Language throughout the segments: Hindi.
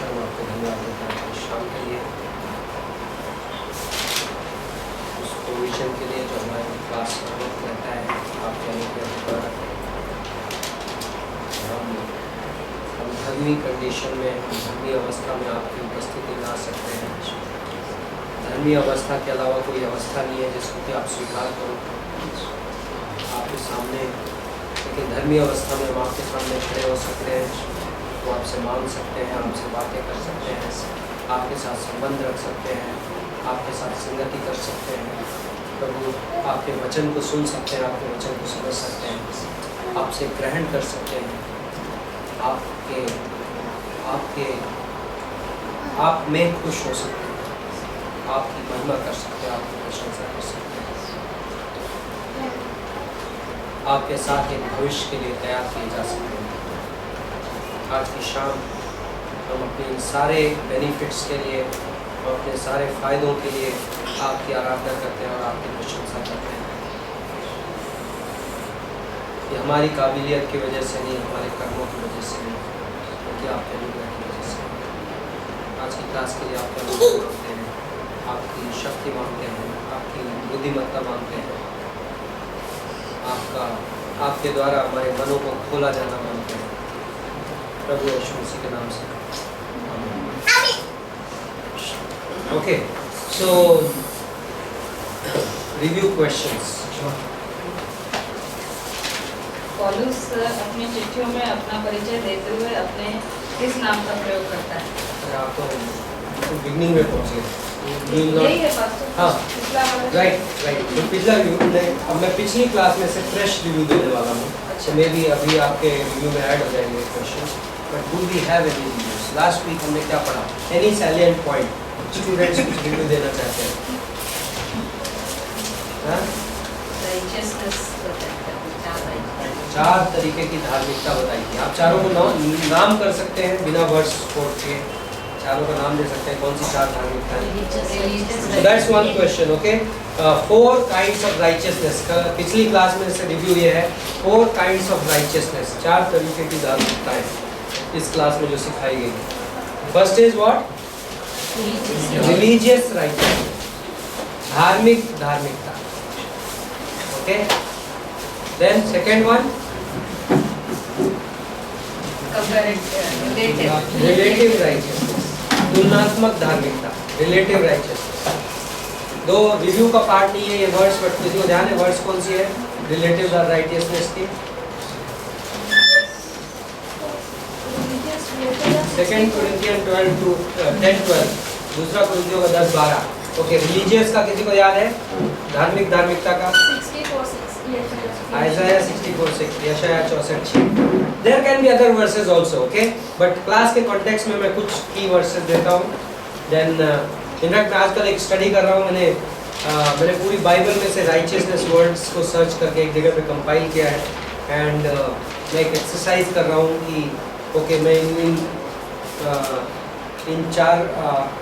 परमेश्वर हम आपको धन्यवाद देते हैं इस शाम के लिए, उस प्रोविजन के लिए जो हमारे पास रहता है आपके अनुग्रह द्वारा। हम धर्मी कंडीशन में, हम धर्मी अवस्था में आपकी उपस्थिति ला सकते हैं। धर्मी अवस्था के अलावा कोई अवस्था नहीं है जिसको कि आप स्वीकार करो आपके सामने, लेकिन धर्मी अवस्था में हम आपके सामने खड़े हो सकते हैं, तो आपसे मांग सकते हैं, आपसे बातें कर सकते हैं, आपके साथ संबंध रख सकते हैं, आपके साथ संगति कर सकते हैं। प्रभु आपके वचन को सुन सकते हैं, आपके वचन को समझ सकते हैं, आपसे ग्रहण कर सकते हैं, आपके आपके आप में खुश हो सकते हैं, आपकी महिमा कर सकते हैं, आपकी प्रशंसा कर सकते हैं, आपके साथ एक भविष्य के लिए तैयार किए जा सकते हैं। आज की शाम हम अपने इन सारे बेनिफिट्स के लिए और अपने सारे फ़ायदों के लिए आपकी आराधना करते हैं और आपकी प्रशंसा करते हैं। ये हमारी काबिलियत की वजह से नहीं, हमारे कर्मों की वजह से नहीं, क्योंकि आपके अनुग्रह की वजह से। आज की क्लास के लिए आपका अनुग्रह मांगते हैं, आपकी शक्ति मांगते हैं, आपकी बुद्धिमत्ता मांगते हैं, आपके द्वारा हमारे मनों को खोला जाना मांगते हैं। प्रभु यीशु मसीह के नाम से ओके। सो रिव्यू क्वेश्चंस। पौलुस अपनी चिट्ठियों में अपना परिचय देते हुए अपने किस नाम का प्रयोग करता है? आप तो बिगनिंग में पहुंचे। यही है पास्टर। हाँ, पिछला वाला। राइट। तो पिछला रिव्यू अब मैं पिछली क्लास में से फ्रेश रिव्यू देने वाला हूँ। अच्छा, मे बी अभी आपके रिव्यू में ऐड हो जाएंगे question, but do we have any reviews? Last week हमने क्या पढ़ा? एनी सैलिएंट पॉइंट स्टूडेंट्स कुछ रिव्यू देना चाहते हैं? हाँ, चार तरीके की धार्मिकता बताइए। आप चारों को नाम कर सकते हैं बिना वर्ड्स कोट के, चारों का नाम दे सकते हैं। कौन सी चार धार्मिकता है? That's one question. Okay, 4 kinds of righteousness. पिछली क्लास में से रिव्यू ये है 4 काइंड्स ऑफ राइचियसनेस, 4 तरीके की धार्मिकताएं इस क्लास में जो सिखाई गई। First is what? Religious righteousness, धार्मिक धार्मिकता। Okay, then second one relative righteousness, तुलनात्मक धार्मिकता, रिलेटिव राइचियसनेस। दो रिव्यू का पार्ट नहीं है ये वर्ड्स, बट किसी को ध्यान है वर्ड्स कौन सी है रिलेटिव राइचियसनेस की? सेकंड कोरिंथियन 10:12, दूसरा कोरिंथियों का 10:12। ओके, रिलीजियस का किसी को याद है? धार्मिक धार्मिकता का 64:6 आइज़ाया 64:6, यशाया 64:6। There can be other verses also, okay, but class के कॉन्टेक्स्ट में मैं कुछ की वर्सेस देता हूँ। देन इनफैक्ट मैं आजकल एक स्टडी कर रहा हूँ, मैंने पूरी बाइबल में से राइचियसनेस वर्ड्स को सर्च करके एक जगह पे कंपाइल किया है। एंड मैं एक एक्सरसाइज कर रहा हूँ कि ओके, मैं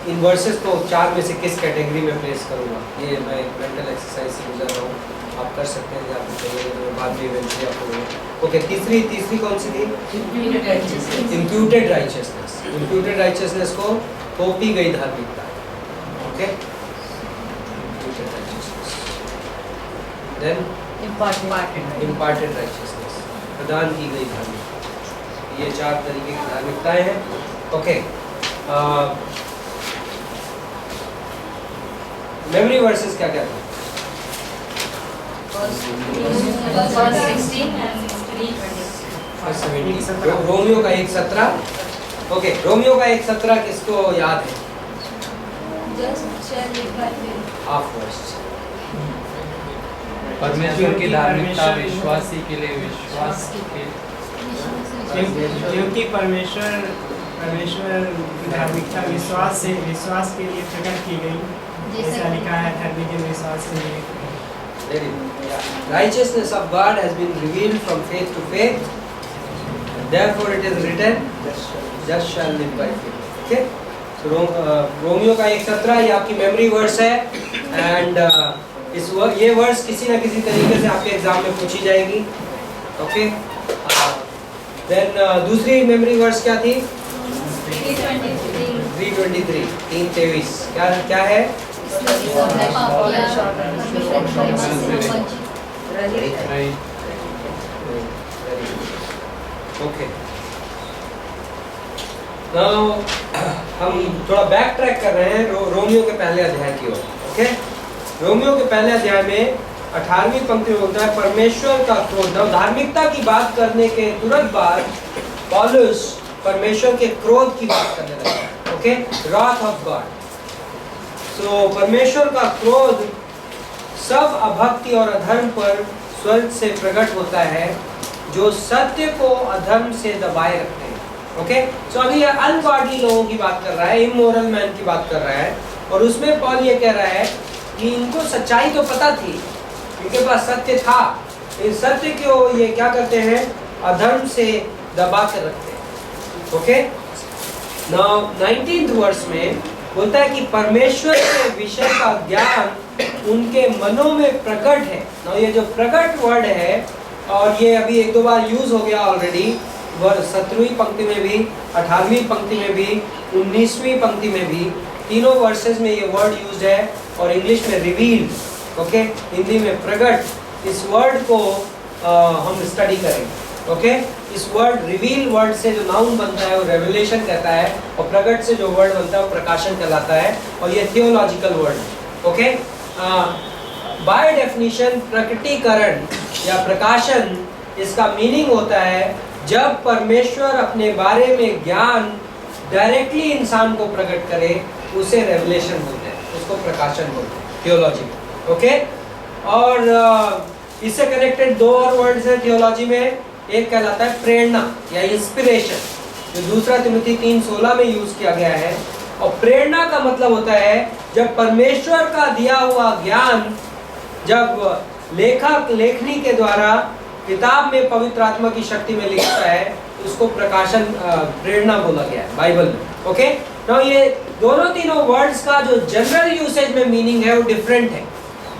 इन वर्सेस को 4 में से किस कैटेगरी में प्लेस करूँगा। ये मैं एक मेंटल एक्सरसाइज से गुजर रहा हूँ, आप कर सकते हैं आपको चाहिए तो बाद में इवेंचुअली आपको। ओके, तीसरी कौन सी थी? Imputed righteousness. इम्प्यूटेड राइचियसनेस को थोपी गई धार्मिकता। Okay, imputed righteousness. Then imparted righteousness, प्रदान की गई धार्मिकता। ये 4 तरीके की धार्मिकताएं हैं। ओके, मेमोरी वर्सेस क्या क्या था? रोमियो का 1:17। ओके, रोमियो का 1:17 किसको याद है? Half verse. परमेश्वर की धार्मिकता विश्वासी के लिए विश्वास के, क्योंकि परमेश्वर की धार्मिकता विश्वास के लिए प्रकट की गई, ऐसा लिखा है धर्मी के विश्वास से। Righteousness of God has been revealed from faith to faith. Therefore it is written, just shall live by faith. Okay? So Romeo का 1:17 ये आपकी मेमोरी वर्स है। एंड ये वर्स किसी ना किसी तरीके से आपके एग्जाम में पूछी जाएगी। ओके, देन दूसरी मेमोरी वर्स क्या थी? 3:23 3:23 क्या क्या है? ओके, नाउ हम थोड़ा बैक ट्रैक कर रहे हैं रोमियो के पहले अध्याय की ओर। ओके, रोमियो के पहले अध्याय में 18वीं पंक्ति में बोलता है परमेश्वर का क्रोध। धार्मिकता की बात करने के तुरंत बाद पौलुस परमेश्वर के क्रोध की बात करने लगता है। Okay, wrath of God। सो परमेश्वर का क्रोध सब अभक्ति और अधर्म पर स्वर्ग से प्रकट होता है जो सत्य को अधर्म से दबाए रखते हैं। ओके, सो अभी ये अनगॉडली लोगों की बात कर रहा है, इमोरल मैन की बात कर रहा है, और उसमें पौल ये कह रहा है कि इनको सच्चाई तो पता थी, इनके पास सत्य था, इस सत्य को ये क्या करते हैं? अधर्म से दबा कर रखते हैं। ओके, नाउ 19th वर्स में बोलता है कि परमेश्वर के विषय का ज्ञान उनके मनों में प्रकट है। नाउ ये जो प्रकट वर्ड है, और ये अभी एक दो बार यूज हो गया ऑलरेडी, 17वीं पंक्ति में भी, 18वीं पंक्ति में भी, 19वीं पंक्ति में भी, तीनों वर्सेस में ये वर्ड यूज है, और इंग्लिश में रिवील, ओके, हिंदी में प्रकट। इस वर्ड को हम स्टडी करेंगे। ओके, इस वर्ड रिवील वर्ड से जो नाउन बनता है वो रेवलेशन कहता है, और प्रकट से जो वर्ड बनता है वो प्रकाशन कहलाता है, और ये थियोलॉजिकल वर्ड है। ओके, बाय डेफिनेशन प्रकटीकरण या प्रकाशन, इसका मीनिंग होता है जब परमेश्वर अपने बारे में ज्ञान डायरेक्टली इंसान को प्रकट करे, उसे रेवलेशन बोलते हैं, उसको प्रकाशन बोलते हैं, थियोलॉजी में। ओके, और इससे कनेक्टेड दो और वर्ड्स हैं थियोलॉजी में, एक कहलाता है प्रेरणा या इंस्पिरेशन, जो दूसरा तिमोथी 3:16 में यूज किया गया है। और प्रेरणा का मतलब होता है जब परमेश्वर का दिया हुआ ज्ञान जब लेखक लेखनी के द्वारा किताब में पवित्र आत्मा की शक्ति में लिखता है, उसको प्रकाशन प्रेरणा बोला गया है बाइबल में। ओके, तो ये दोनों तीनों वर्ड्स का जो जनरल यूसेज में मीनिंग है वो डिफरेंट है,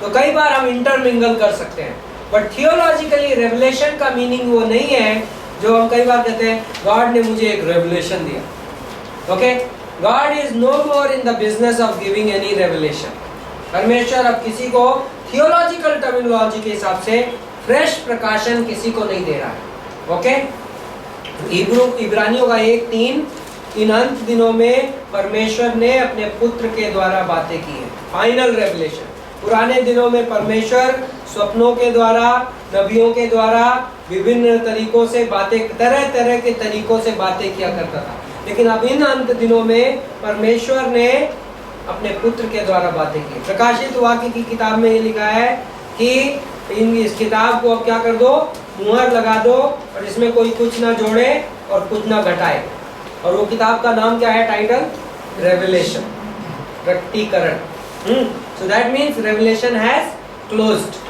तो कई बार हम इंटरमिंगल कर सकते हैं, बट थियोलॉजिकली रेवलेशन का मीनिंग वो नहीं है जो हम कई बार कहते हैं गॉड ने मुझे एक रेवलेशन दिया। Okay, God is no more in the business of giving any revelation. परमेश्वर अब किसी को थियोलॉजिकल टर्मिनोलॉजी के हिसाब से फ्रेश प्रकाशन किसी को नहीं दे रहा है। ओके, इब्रानियों का 1:3, इन अंत दिनों में परमेश्वर ने अपने पुत्र के द्वारा बातें की है, फाइनल रेवलेशन। पुराने दिनों में परमेश्वर स्वप्नों के द्वारा, नबियों के द्वारा विभिन्न तरीकों से बातें, तरह तरह के तरीकों से बातें किया करता था, लेकिन अब इन अंत दिनों में परमेश्वर ने अपने पुत्र के द्वारा बातें की। प्रकाशित वाक्य की किताब में ये लिखा है कि इस किताब को अब क्या कर दो, मुहर लगा दो, और इसमें कोई कुछ ना जोड़े और कुछ ना घटाए। और वो किताब का नाम क्या है, टाइटल रेवलेशन, प्रकटीकरण। So that means revelation has closed.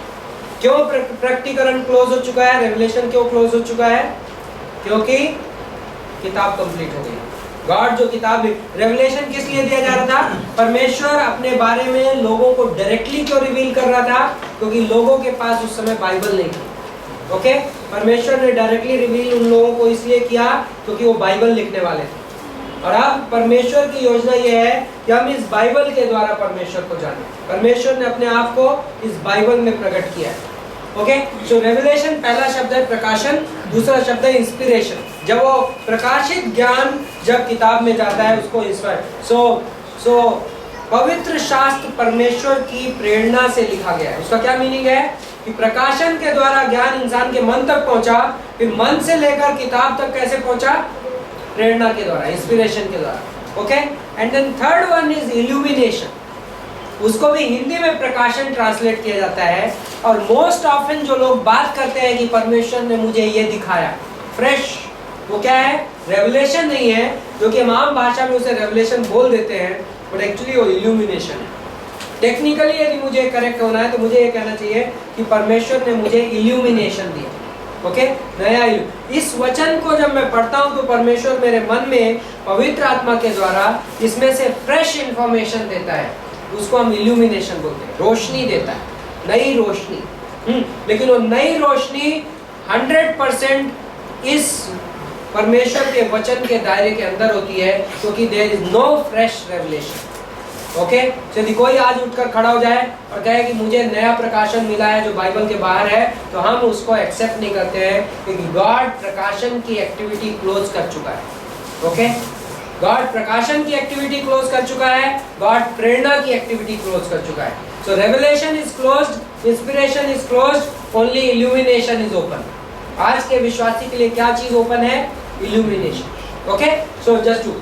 क्यों प्रकटीकरण क्लोज हो चुका है, रेवलेशन क्यों क्लोज हो चुका है? क्योंकि किताब कंप्लीट हो गई। गॉड जो किताब, रेवलेशन किस लिए दिया जा रहा था? परमेश्वर अपने बारे में लोगों को डायरेक्टली क्यों रिवील कर रहा था? क्योंकि लोगों के पास उस समय बाइबल नहीं थी। ओके, परमेश्वर ने डायरेक्टली रिवील उन लोगों को इसलिए किया क्योंकि वो बाइबल लिखने वाले थे। और अब परमेश्वर की योजना ये है कि हम इस बाइबल के द्वारा परमेश्वर को जाने। परमेश्वर ने अपने आप को इस बाइबल में प्रकट किया है। ओके, सो रेवलेशन पहला शब्द है प्रकाशन, दूसरा शब्द है इंस्पिरेशन। जब वो प्रकाशित ज्ञान जब किताब में जाता है उसको इंस्पायर। सो पवित्र शास्त्र परमेश्वर की प्रेरणा से लिखा गया है। उसका क्या मीनिंग है कि प्रकाशन के द्वारा ज्ञान इंसान के मन तक पहुंचा, फिर मन से लेकर किताब तक कैसे पहुंचा? प्रेरणा के द्वारा, इंस्पिरेशन के द्वारा। Okay, and then third one is illumination. उसको भी हिंदी में प्रकाशन ट्रांसलेट किया जाता है। और मोस्ट ऑफन जो लोग बात करते हैं कि परमेश्वर ने मुझे ये दिखाया फ्रेश, वो क्या है? रेवलेशन नहीं है, क्योंकि हम आम भाषा में उसे रेवलेशन बोल देते हैं, बट एक्चुअली वो इल्यूमिनेशन है। टेक्निकली यदि मुझे करेक्ट होना है तो मुझे ये कहना चाहिए कि परमेश्वर ने मुझे इल्यूमिनेशन दिया। ओके, नया इस वचन को जब मैं पढ़ता हूँ तो परमेश्वर मेरे मन में पवित्र आत्मा के द्वारा इसमें से फ्रेश इंफॉर्मेशन देता है, उसको हम इल्यूमिनेशन बोलते हैं। रोशनी देता है, नई रोशनी। लेकिन वो नई रोशनी 100% इस परमेश्वर के वचन के दायरे के अंदर होती है, क्योंकि there is no fresh revelation. Okay, यदि कोई आज उठकर खड़ा हो जाए और कहे कि मुझे नया प्रकाशन मिला है जो बाइबल के बाहर है, तो हम उसको एक्सेप्ट नहीं करते हैं, क्योंकि गॉड प्रकाशन की एक्टिविटी क्लोज कर चुका है। ओके, गॉड प्रकाशन की एक्टिविटी क्लोज कर चुका है, गॉड प्रेरणा की एक्टिविटी क्लोज कर चुका है। So revelation is closed, inspiration is closed, only illumination is open. आज के विश्वासी के लिए क्या चीज ओपन है? Illumination. Okay, so just to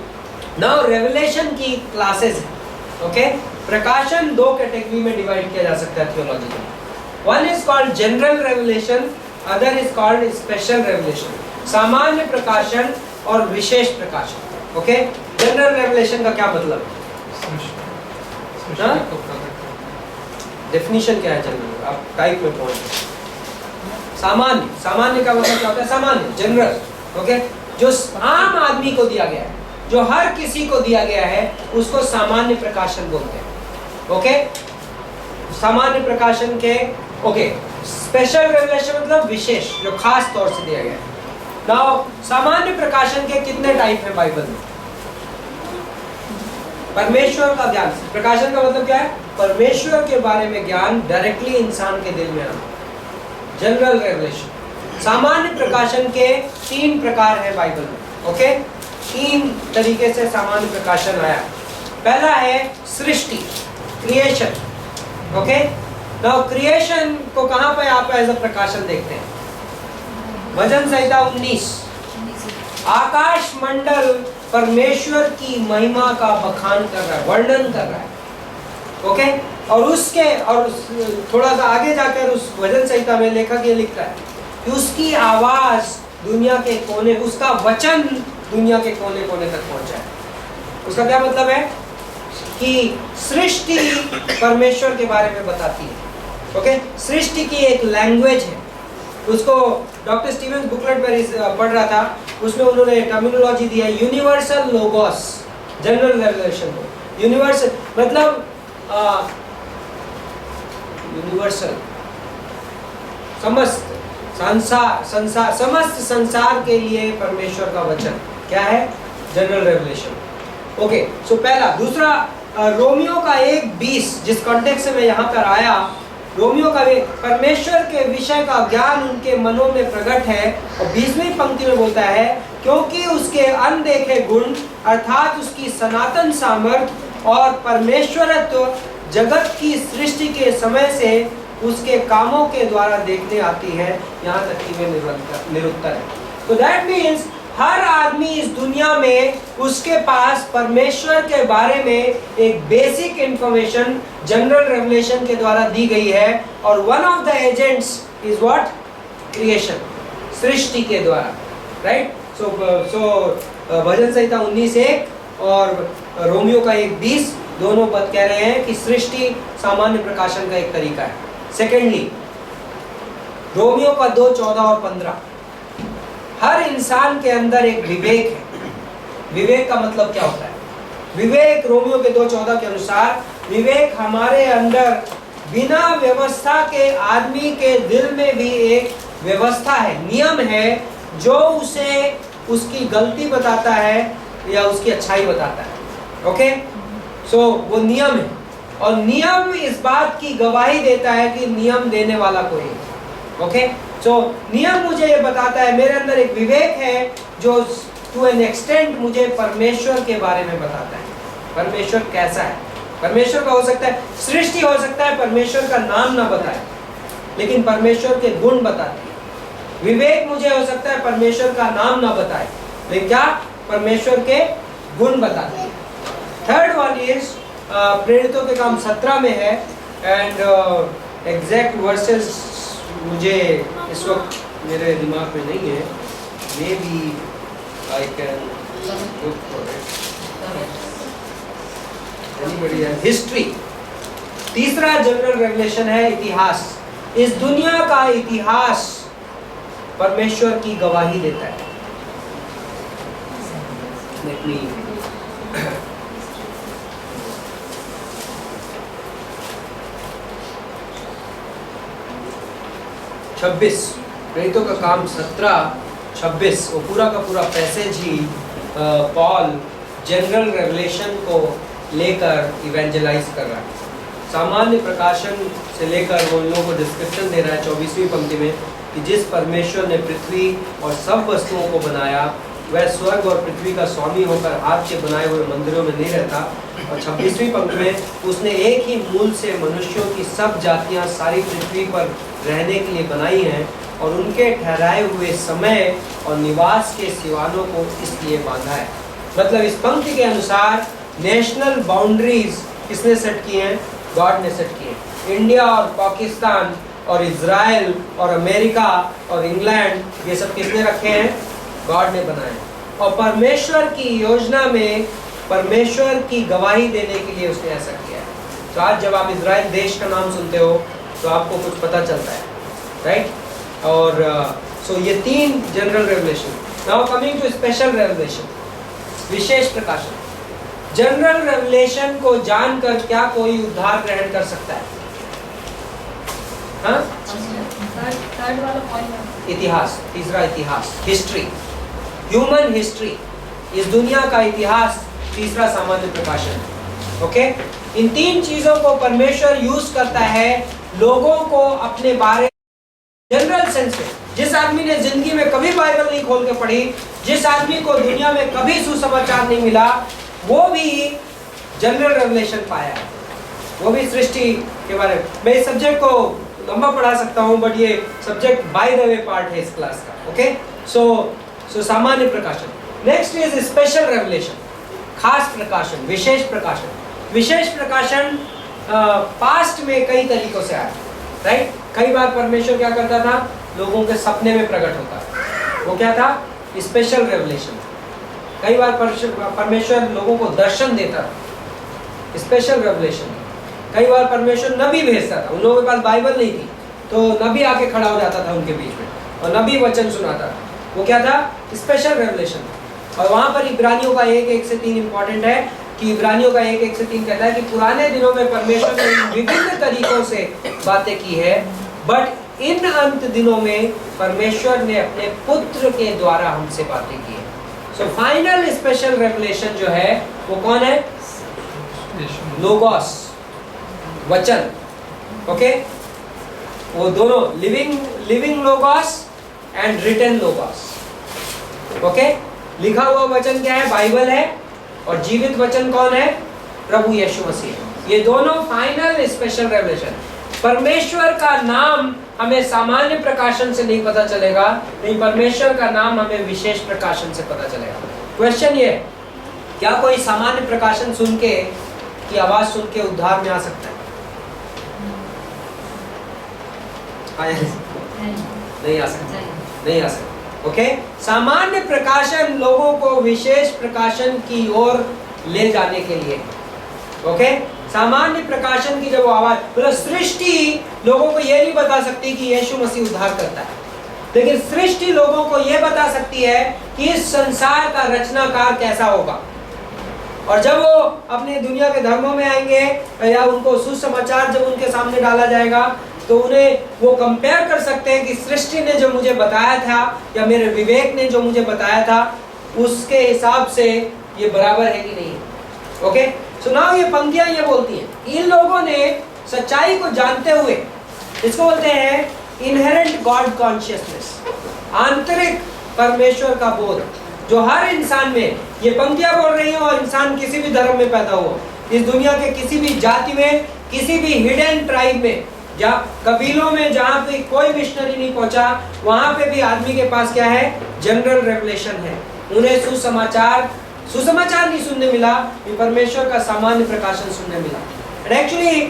now revelation की क्लासेस है। ओके, प्रकाशन दो कैटेगरी में डिवाइड किया जा सकता है theologically. One is called general revelation, other is called special revelation. सामान्य प्रकाशन और विशेष प्रकाशन। ओके, जनरल रेवलेशन का क्या मतलब है? डेफिनेशन क्या है जनरल? आप टाइप में पहुंचे। सामान्य, सामान्य का मतलब क्या होता है? सामान्य, जनरल। ओके, जो आम आदमी को दिया गया है, जो हर किसी को दिया गया है, उसको सामान्य प्रकाशन बोलते हैं। ओके, सामान्य प्रकाशन के ओके, स्पेशल रेवलेशन मतलब विशेष, जो खास तौर से दिया गया है। नाउ सामान्य प्रकाशन के कितने टाइप हैं बाइबल में? परमेश्वर का ज्ञान, प्रकाशन का मतलब क्या है? परमेश्वर के बारे में ज्ञान डायरेक्टली इंसान के दिल में आना, जनरल रेवलेशन। सामान्य प्रकाशन के 3 प्रकार है बाइबल में। ओके, 3 तरीके से सामान्य प्रकाशन आया। पहला है सृष्टि, क्रिएशन। ओके, नाउ क्रिएशन को कहां पे आप एज अ प्रकाशन देखते हैं? वचन संहिता 19। आकाश मंडल परमेश्वर की महिमा का बखान कर रहा है, वर्णन कर रहा है। ओके, और उसके और थोड़ा सा आगे जाकर उस वचन संहिता में लेखक ये लिखता है कि उसकी आवाज दुनिया के कोने, उसका वचन दुनिया के कोने कोने तक पहुंचा है। उसका क्या मतलब है? कि सृष्टि परमेश्वर के बारे में बताती है। ओके, सृष्टि की एक लैंग्वेज है। उसको डॉक्टर स्टीवेंस बुकलेट में पढ़ रहा था, उसमें उन्होंने टर्मिनोलॉजी दी है यूनिवर्सल लोगोस, जनरल रेवलेशन को। यूनिवर्सल मतलब यूनिवर्सल, समस्त संसार, समस्त संसार के लिए परमेश्वर का वचन क्या है? General revelation. ओके, सो पहला। दूसरा, रोमियो का 1:20 जिस कॉन्टेक्स्ट से मैं यहाँ पर आया, रोमियो का परमेश्वर के विषय का ज्ञान उनके मनों में प्रकट है, और 20वीं पंक्ति में बोलता है क्योंकि उसके अनदेखे गुण अर्थात उसकी सनातन सामर्थ्य और परमेश्वरत्व जगत की सृष्टि के समय से उसके कामों के द्वारा देखने आती है, यहाँ तक कि वे निरुत्तर है। तो दैट मीन्स हर आदमी इस दुनिया में, उसके पास परमेश्वर के बारे में एक बेसिक इंफॉर्मेशन जनरल रेवलेशन के द्वारा दी गई है, और one of the agents is what? Creation, सृष्टि के द्वारा। राइट, सो भजन संहिता 19:1 और रोमियो का 1:20 दोनों पद कह रहे हैं कि सृष्टि सामान्य प्रकाशन का एक तरीका है। सेकेंडली, रोमियो का 2:14 और 15, हर इंसान के अंदर एक विवेक है। विवेक का मतलब क्या होता है? विवेक रोमियो के 2:14 के अनुसार, विवेक हमारे अंदर बिना व्यवस्था के आदमी के दिल में भी एक व्यवस्था है, नियम है, जो उसे उसकी गलती बताता है या उसकी अच्छाई बताता है। ओके, सो वो नियम है, और नियम इस बात की गवाही देता है कि नियम देने वाला कोई है। ओके, सो नियम मुझे ये बताता है, मेरे अंदर एक विवेक है जो टू एन एक्सटेंट मुझे परमेश्वर के बारे में बताता है। परमेश्वर कैसा है? परमेश्वर का हो सकता है, सृष्टि हो सकता है परमेश्वर का नाम ना बताए, लेकिन परमेश्वर के गुण बताती है। विवेक मुझे हो सकता है परमेश्वर का नाम ना बताए, लेकिन क्या? परमेश्वर के गुण बताते हैं। थर्ड वन इज प्रेरितों के काम 17 में है, एंड एग्जैक्ट वर्सेस मुझे इस वक्त मेरे दिमाग में नहीं है, maybe I can look for it. History. तीसरा जनरल रेवलेशन है इतिहास। इस दुनिया का इतिहास परमेश्वर की गवाही देता है। Let me 26 प्रेरितों का काम 17 26 वो पूरा का पूरा पैसेज ही पॉल जनरल रेवलेशन को लेकर इवेंजलाइज कर रहा है। सामान्य प्रकाशन से लेकर वो इन लोगों को डिस्क्रिप्शन दे रहा है 24वीं पंक्ति में कि जिस परमेश्वर ने पृथ्वी और सब वस्तुओं को बनाया वह स्वर्ग और पृथ्वी का स्वामी होकर हाथ के बनाए हुए मंदिरों में नहीं रहता। और 26वीं पंक्ति में उसने एक ही मूल से मनुष्यों की सब जातियां सारी पृथ्वी पर रहने के लिए बनाई हैं और उनके ठहराए हुए समय और निवास के सिवानों को इसलिए बांधा है। मतलब इस पंक्ति के अनुसार नेशनल बाउंड्रीज किसने सेट की हैं? गॉड ने सेट की है। इंडिया और पाकिस्तान और इजराइल और अमेरिका और इंग्लैंड ये सब किसने रखे हैं? गॉड ने बनाए। और परमेश्वर की योजना में परमेश्वर की गवाही देने के लिए उसने ऐसा किया है। तो आज जब आप इजराइल देश का नाम सुनते हो तो आपको कुछ पता चलता है, राइट? और सो ये 3 general revelation. Now coming to special revelation, विशेष प्रकाशन। जनरल रेवलेशन को जानकर क्या कोई उद्धार ग्रहण कर सकता है? हाँ? थर्ड वाला पॉइंट इतिहास, तीसरा इतिहास, हिस्ट्री, ह्यूमन हिस्ट्री, इस दुनिया का इतिहास, तीसरा सामान्य प्रकाशन। ओके, इन 3 चीजों को परमेश्वर यूज करता है लोगों को अपने बारे जनरल सेंस में। जिस आदमी ने जिंदगी में कभी बाइबल नहीं खोल के पढ़ी, जिस आदमी को दुनिया में कभी सुसमाचार नहीं मिला, वो भी जनरल रेवलेशन पाया है, वो भी सृष्टि के बारे में। मैं इस सब्जेक्ट को लंबा पढ़ा सकता हूं, बट ये subject by the way part है इस क्लास का। ओके, सो सामान्य प्रकाशन। नेक्स्ट इज स्पेशल रेवलेशन, खास प्रकाशन, विशेष प्रकाशन। विशेष प्रकाशन पास्ट में कई तरीकों से आया, राइट? कई बार परमेश्वर क्या करता था? लोगों के सपने में प्रकट होता है, वो क्या था? Special revelation. कई बार परमेश्वर लोगों को दर्शन देता था, स्पेशल रेवलेशन। कई बार परमेश्वर नबी भेजता था, उन लोगों के पास बाइबल नहीं थी तो नबी आके खड़ा हो जाता था उनके बीच में और नबी वचन सुनाता था, वो क्या था? Special revelation. और वहाँ पर इब्रानियों का 1 से 3 इंपॉर्टेंट है कि इब्रानियों का 1 से 3 कहता है कि पुराने दिनों में परमेश्वर ने विभिन्न तरीकों से बातें की है, बट इन अंत दिनों में परमेश्वर ने अपने पुत्र के द्वारा हमसे बातें की है। सो फाइनल स्पेशल रेवलेशन जो है वो कौन है? लोगोस, वचन। ओके, वो दोनों living logos and written logos. Okay, लिखा हुआ वचन क्या है? बाइबल है। और जीवित वचन कौन है? प्रभु यीशु मसीह। ये दोनों फाइनल स्पेशल रेवलेशन। परमेश्वर का नाम हमें सामान्य प्रकाशन से नहीं पता चलेगा, नहीं, परमेश्वर का नाम हमें विशेष प्रकाशन से पता चलेगा। क्वेश्चन ये, क्या कोई सामान्य प्रकाशन सुन के की आवाज सुन के उद्धार में आ सकता है? नहीं आ सकता, नहीं आ सकता। ओके, सामान्य प्रकाशन लोगों को विशेष प्रकाशन की ओर ले जाने के लिए। ओके, सामान्य प्रकाशन की जब आवाज, मतलब सृष्टि लोगों को यह नहीं बता सकती कि यीशु मसीह उद्धार करता है, लेकिन सृष्टि लोगों को यह बता सकती है कि इस संसार का रचनाकार कैसा होगा। और जब वो अपने दुनिया के धर्मों में आएंगे या उनको सुसमाचार जब उनके सामने डाला जाएगा तो उन्हें वो कंपेयर कर सकते हैं कि सृष्टि ने जो मुझे बताया था या मेरे विवेक ने जो मुझे बताया था उसके हिसाब से ये बराबर है कि नहीं है। ओके, सो नाउ ये पंक्तियां ये बोलती हैं इन लोगों ने सच्चाई को जानते हुए, इसको बोलते हैं इनहेरेंट गॉड कॉन्शियसनेस, आंतरिक परमेश्वर का बोध जो हर इंसान में, ये पंक्तियां बोल रही हैं, और इंसान किसी भी धर्म में पैदा हो, इस दुनिया के किसी भी जाति में, किसी भी हिडन ट्राइब में, जहाँ कबीलों में जहाँ पे कोई मिशनरी नहीं पहुंचा, वहां पे भी आदमी के पास क्या है? जनरल रेवलेशन है। उन्हें सुसमाचार नहीं सुनने मिला, परमेश्वर का सामान्य प्रकाशन सुनने मिला। एंड एक्चुअली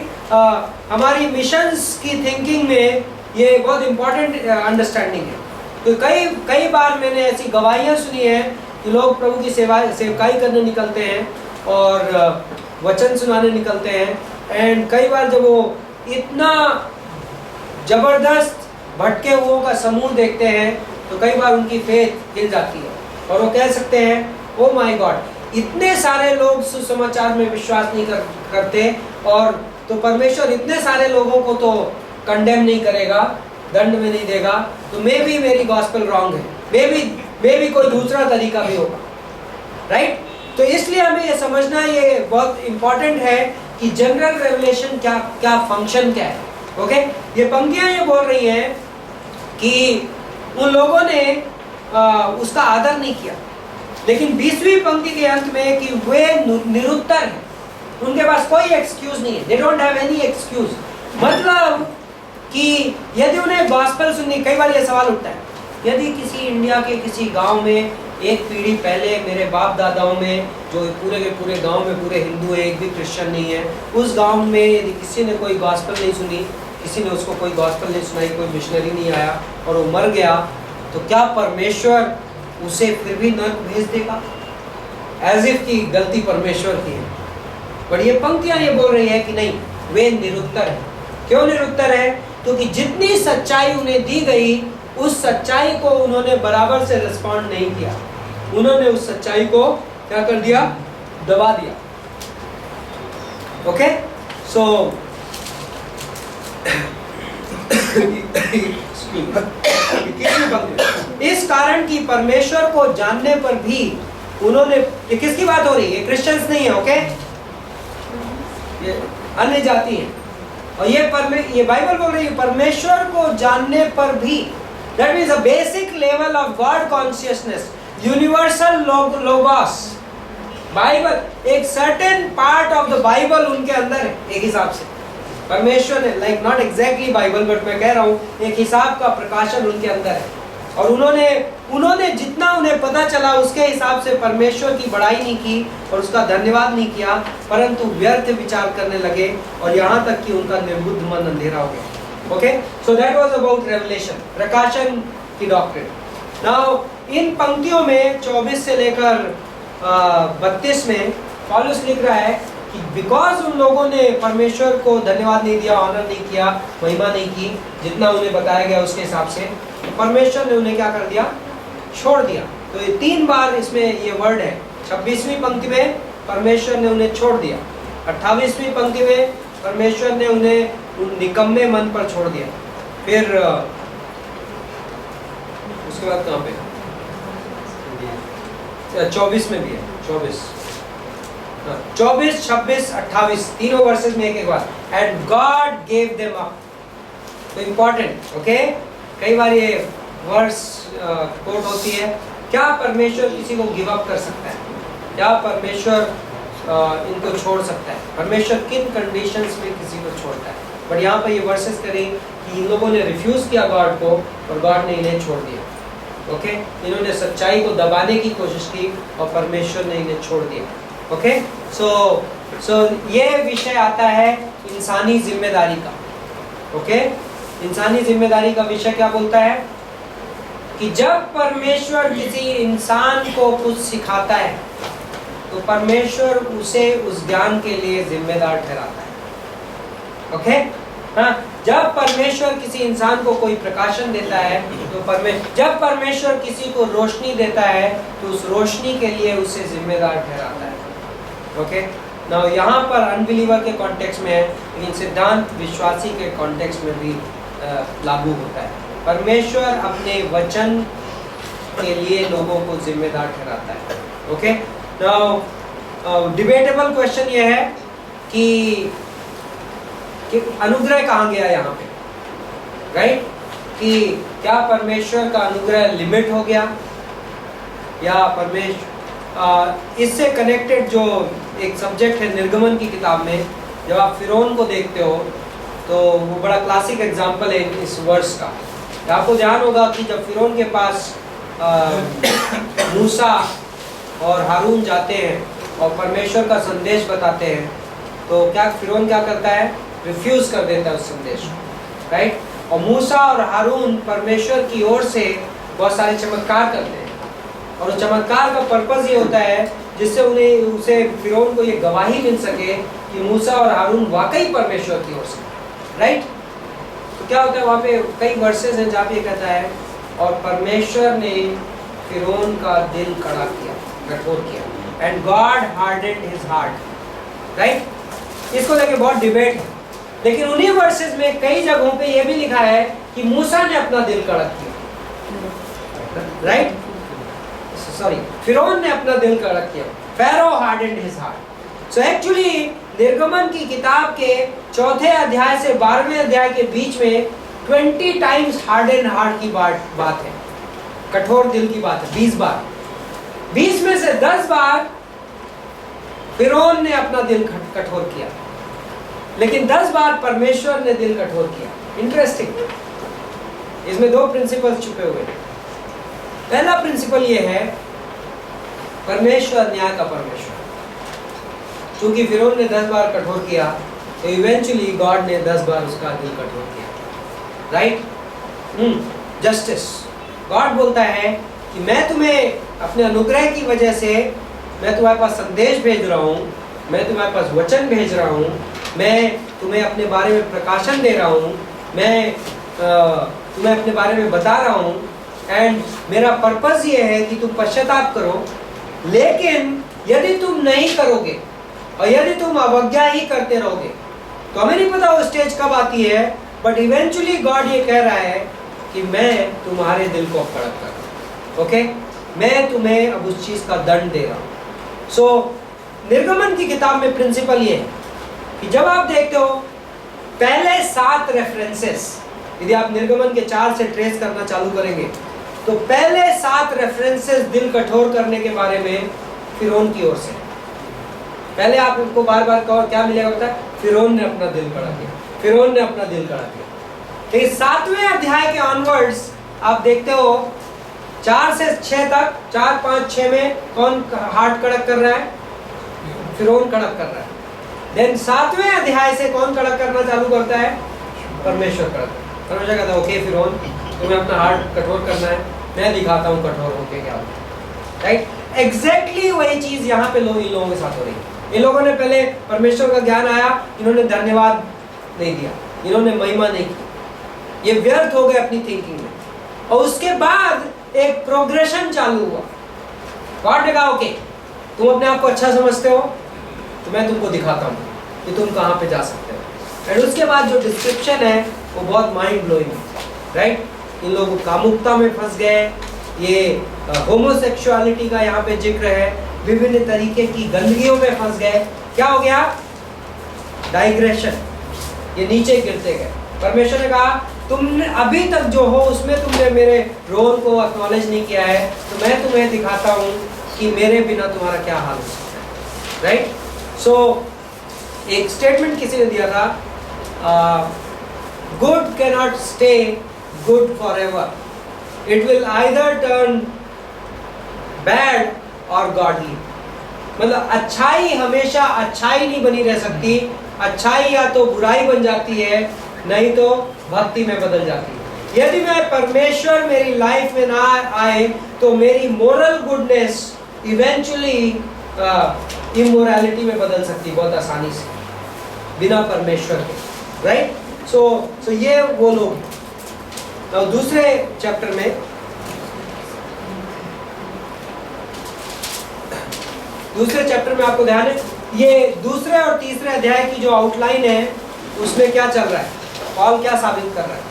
हमारी मिशंस की थिंकिंग में ये बहुत इंपॉर्टेंट अंडरस्टैंडिंग है। तो कई बार मैंने ऐसी गवाहियाँ सुनी है कि लोग प्रभु की सेवकाई करने निकलते हैं और वचन सुनाने निकलते हैं, एंड कई बार जब वो इतना जबरदस्त भटके हुओं का समूह देखते हैं तो कई बार उनकी फेथ हिल जाती है और वो कह सकते हैं, ओ माय गॉड, इतने सारे लोग सुसमाचार में विश्वास नहीं करते, और तो परमेश्वर इतने सारे लोगों को तो कंडेम नहीं करेगा, दंड में नहीं देगा, तो मे भी मेरी गॉस्पेल रॉन्ग है। मे भी कोई दूसरा तरीका भी होगा, राइट? तो इसलिए हमें ये समझना ये बहुत इंपॉर्टेंट है कि जनरल रेवलेशन क्या फंक्शन क्या है। ओके, ये पंक्तियां ये बोल रही हैं कि उन लोगों ने उसका आदर नहीं किया, लेकिन 20वीं पंक्ति के अंत में कि वे निरुत्तर हैं, उनके पास कोई एक्सक्यूज नहीं है, they don't have any excuse. मतलब कि यदि उन्हें गॉस्पेल सुननी, कई बार ये सवाल उठता है, यदि किसी इंडिया के किसी गांव में एक पीढ़ी पहले मेरे बाप दादाओं में जो पूरे के पूरे गांव में पूरे हिंदू है, एक भी क्रिश्चियन नहीं है, उस गांव में यदि किसी ने कोई गॉस्पेल नहीं सुनी, किसी ने उसको कोई गॉस्पेल नहीं सुनाई, कोई मिशनरी नहीं आया और वो मर गया, तो क्या परमेश्वर उसे फिर भी नर्क भेज देगा? एज इफ की गलती परमेश्वर की है। पर ये पंक्तियां ये बोल रही है कि नहीं, वे निरुत्तर है। क्यों निरुत्तर है? क्योंकि जितनी सच्चाई उन्हें दी गई, उस सच्चाई को उन्होंने बराबर से रिस्पॉन्ड नहीं किया, उन्होंने उस सच्चाई को क्या कर दिया? दबा दिया। ओके, सो इस कारण की परमेश्वर को जानने पर भी उन्होंने, ये किसकी बात हो रही है? क्रिश्चियंस नहीं है, ओके, ये अन्य जाति है। और ये बाइबल बोल रही है परमेश्वर को जानने पर भी, that means a basic level of God consciousness, universal logos. Bible, एक certain part of the Bible उनके अंदर है, एक हिसाब से परमेश्वर ने, like not exactly Bible, but मैं कह रहा हूँ एक हिसाब का प्रकाशन उनके अंदर है। और उन्होंने जितना उन्हें पता चला उसके हिसाब से परमेश्वर की बड़ाई नहीं की और उसका धन्यवाद नहीं किया, परंतु व्यर्थ विचार करने लगे और यहाँ तक कि उनका निर्बुद्ध मन अंधेरा हो गया। Okay, so that was about revelation, प्रकाशन की डॉक्ट्रिन। नाउ इन पंक्तियों में 24 से लेकर 32 में पौलुस लिख रहा है कि बिकॉज उन लोगों ने परमेश्वर को धन्यवाद नहीं दिया, ऑनर नहीं किया, महिमा नहीं की जितना उन्हें बताया गया उसके हिसाब से, तो परमेश्वर ने उन्हें क्या कर दिया? छोड़ दिया। तो ये 3 बार इसमें ये वर्ड है। 26वीं पंक्ति में परमेश्वर ने उन्हें छोड़ दिया, 28वीं पंक्ति में परमेश्वर ने उन्हें उन निकम्मे मन पर छोड़ दिया, फिर उसके बाद कहाँ पे 24 में भी है, 24, 26, 28 तीनों वर्सेस में एक बार, and God gave them up. तो इम्पोर्टेंट, ओके, कई बार ये वर्स कोट होती है, क्या परमेश्वर किसी को गिव अप कर सकता है? क्या परमेश्वर इनको छोड़ सकता है? परमेश्वर किन कंडीशंस में किसी को छोड़ता है? बट यहाँ पर ये वर्सेस करें कि इन लोगों ने रिफ्यूज किया गॉड को और गॉड ने इन्हें छोड़ दिया। ओके, इन्होंने सच्चाई को दबाने की कोशिश की और परमेश्वर ने इन्हें छोड़ दिया। ओके, सो ये विषय आता है इंसानी जिम्मेदारी का। ओके, इंसानी जिम्मेदारी का विषय क्या बोलता है कि जब परमेश्वर किसी इंसान को कुछ सिखाता है तो परमेश्वर उसे उस ज्ञान के लिए जिम्मेदार ठहराता है। ओके, हाँ, जब परमेश्वर किसी इंसान को कोई प्रकाशन देता है तो जब परमेश्वर किसी को रोशनी देता है तो उस रोशनी के लिए उसे जिम्मेदार ठहराता है। ओके, नाउ यहाँ पर अनबिलीवर के कॉन्टेक्स्ट में है, लेकिन सिद्धांत विश्वासी के कॉन्टेक्स्ट में भी लागू होता है। परमेश्वर अपने वचन के लिए लोगों को जिम्मेदार ठहराता है। ओके, नाउ डिबेटेबल क्वेश्चन ये है कि अनुग्रह कहाँ गया यहाँ पे, राइट? कि क्या परमेश्वर का अनुग्रह लिमिट हो गया या इससे कनेक्टेड जो एक सब्जेक्ट है निर्गमन की किताब में, जब आप फिरौन को देखते हो तो वो बड़ा क्लासिक एग्जाम्पल है इस वर्स का। आपको ध्यान होगा कि जब फिरौन के पास मूसा और हारून जाते हैं और परमेश्वर का संदेश बताते हैं, तो क्या फिरौन क्या करता है? रिफ्यूज कर देता है उस संदेश को, राइट? और मूसा और हारून परमेश्वर की ओर से बहुत सारे चमत्कार करते हैं और चमत्कार का पर्पस ये होता है जिससे उसे फिरौन को ये गवाही मिल सके कि मूसा और हारून वाकई परमेश्वर की ओर से, राइट? तो क्या होता है वहाँ पे कई वर्सेस हैं जहाँ पे ये कहता है और परमेश्वर ने फिरौन का दिल कड़ा किया, कठोर किया, and God hardened his heart, right? इसको लेके बहुत डिबेट है, लेकिन उन्हीं वर्सेस में कई जगहों पे ये भी लिखा है कि मूसा ने अपना दिल कड़ा किया। राइट, सॉरी, फिरौन ने अपना दिल कड़क किया, Pharaoh hardened his heart. So actually निर्गमन की किताब के 4थे अध्याय से 12वें अध्याय के बीच में 20 टाइम्स हार्डेंड हार्ट की बात है, कठोर दिल की बात है, 20 बार। 20 में से 10 बार फिरौन ने अपना दिल कठोर किया, लेकिन 10 बार परमेश्वर ने दिल कठोर किया। इंटरेस्टिंग, इसमें 2 प्रिंसिपल्स छुपे हुए हैं। पहला प्रिंसिपल ये है, परमेश्वर न्याय का परमेश्वर, क्योंकि फिरौन ने 10 बार कठोर किया तो इवेंचुअली गॉड ने 10 बार उसका दिल कठोर किया, राइट। जस्टिस, गॉड बोलता है कि मैं तुम्हें अपने अनुग्रह की वजह से मैं तुम्हारे पास संदेश भेज रहा हूँ, मैं तुम्हारे पास वचन भेज रहा हूँ, मैं तुम्हें अपने बारे में प्रकाशन दे रहा हूँ, मैं तुम्हें अपने बारे में बता रहा हूँ, एंड मेरा पर्पस ये है कि तुम पश्चाताप करो। लेकिन यदि तुम नहीं करोगे और यदि तुम अवज्ञा ही करते रहोगे, तो हमें नहीं पता वो स्टेज कब आती है, बट इवेंचुअली गॉड ये कह रहा है कि मैं तुम्हारे दिल को कड़क कर रहा हूं, ओके, मैं तुम्हें अब उस चीज का दंड दे रहा हूं। सो निर्गमन की किताब में प्रिंसिपल ये है कि जब आप देखते हो पहले 7 रेफरेंसेस, यदि आप निर्गमन के 4 से ट्रेस करना चालू करेंगे तो पहले 7 रेफरेंसेस दिल कठोर करने के बारे में फिरौन की ओर से। पहले आपको बार बार क्या मिलेगा, होता है फिरौन ने अपना दिल कड़ा किया, फिरौन ने अपना दिल कड़ा किया। लेकिन 7वें अध्याय के ऑनवर्ड्स आप देखते हो 4 से 6 तक, 4, 5, 6 में कौन हार्ट कड़क कर रहा है, फिरौन कड़क कर रहा है। देन 7वें अध्याय से कौन कड़क करना चालू करता है, परमेश्वर कड़क। परमेश्वर कहता है ओके फिरौन, तुम्हें अपना हार्ट कठोर करना है, मैं दिखाता हूँ कठोर होके क्या होता है, राइट। एग्जैक्टली वही चीज यहाँ पे इन लोगों के साथ हो रही है। इन लोगों ने पहले परमेश्वर का ज्ञान आया, इन्होंने धन्यवाद नहीं दिया, इन्होंने महिमा नहीं की, ये व्यर्थ हो गए अपनी थिंकिंग में, और उसके बाद एक प्रोग्रेशन चालू हुआ। गॉड ने कहा ओके तुम अपने आप को अच्छा समझते हो तो मैं तुमको दिखाता हूँ कि तुम कहाँ पे जा सकते हो। एंड उसके बाद जो डिस्क्रिप्शन है वो बहुत माइंड ब्लोइंग है, राइट। इन लोग कामुकता में फंस गए, ये होमोसेक्सुअलिटी का यहाँ पे जिक्र है, विभिन्न तरीके की गंदगियों में फंस गए। क्या हो गया, डाइग्रेशन, ये नीचे गिरते गए। परमेश्वर ने कहा तुमने अभी तक जो हो उसमें तुमने मेरे रोल को एक्नॉलेज नहीं किया है, तो मैं तुम्हें दिखाता हूँ कि मेरे बिना तुम्हारा क्या हाल हो सकता है, राइट। सो एक स्टेटमेंट किसी ने दिया था, good can not stay good for ever, it will either turn bad और गॉडली। मतलब अच्छाई हमेशा अच्छाई नहीं बनी रह सकती, अच्छाई या तो बुराई बन जाती है, नहीं तो भक्ति में बदल जाती है। यदि मैं परमेश्वर मेरी लाइफ में ना आए तो मेरी मोरल गुडनेस इवेंचुअली इमोरलिटी में बदल सकती बहुत आसानी से, बिना परमेश्वर के, राइट। सो ये वो लोग। तो दूसरे चैप्टर में, दूसरे चैप्टर में आपको ध्यान है, ये दूसरे और तीसरे अध्याय की जो आउटलाइन है उसमें क्या चल रहा है, पॉल क्या साबित कर रहा है।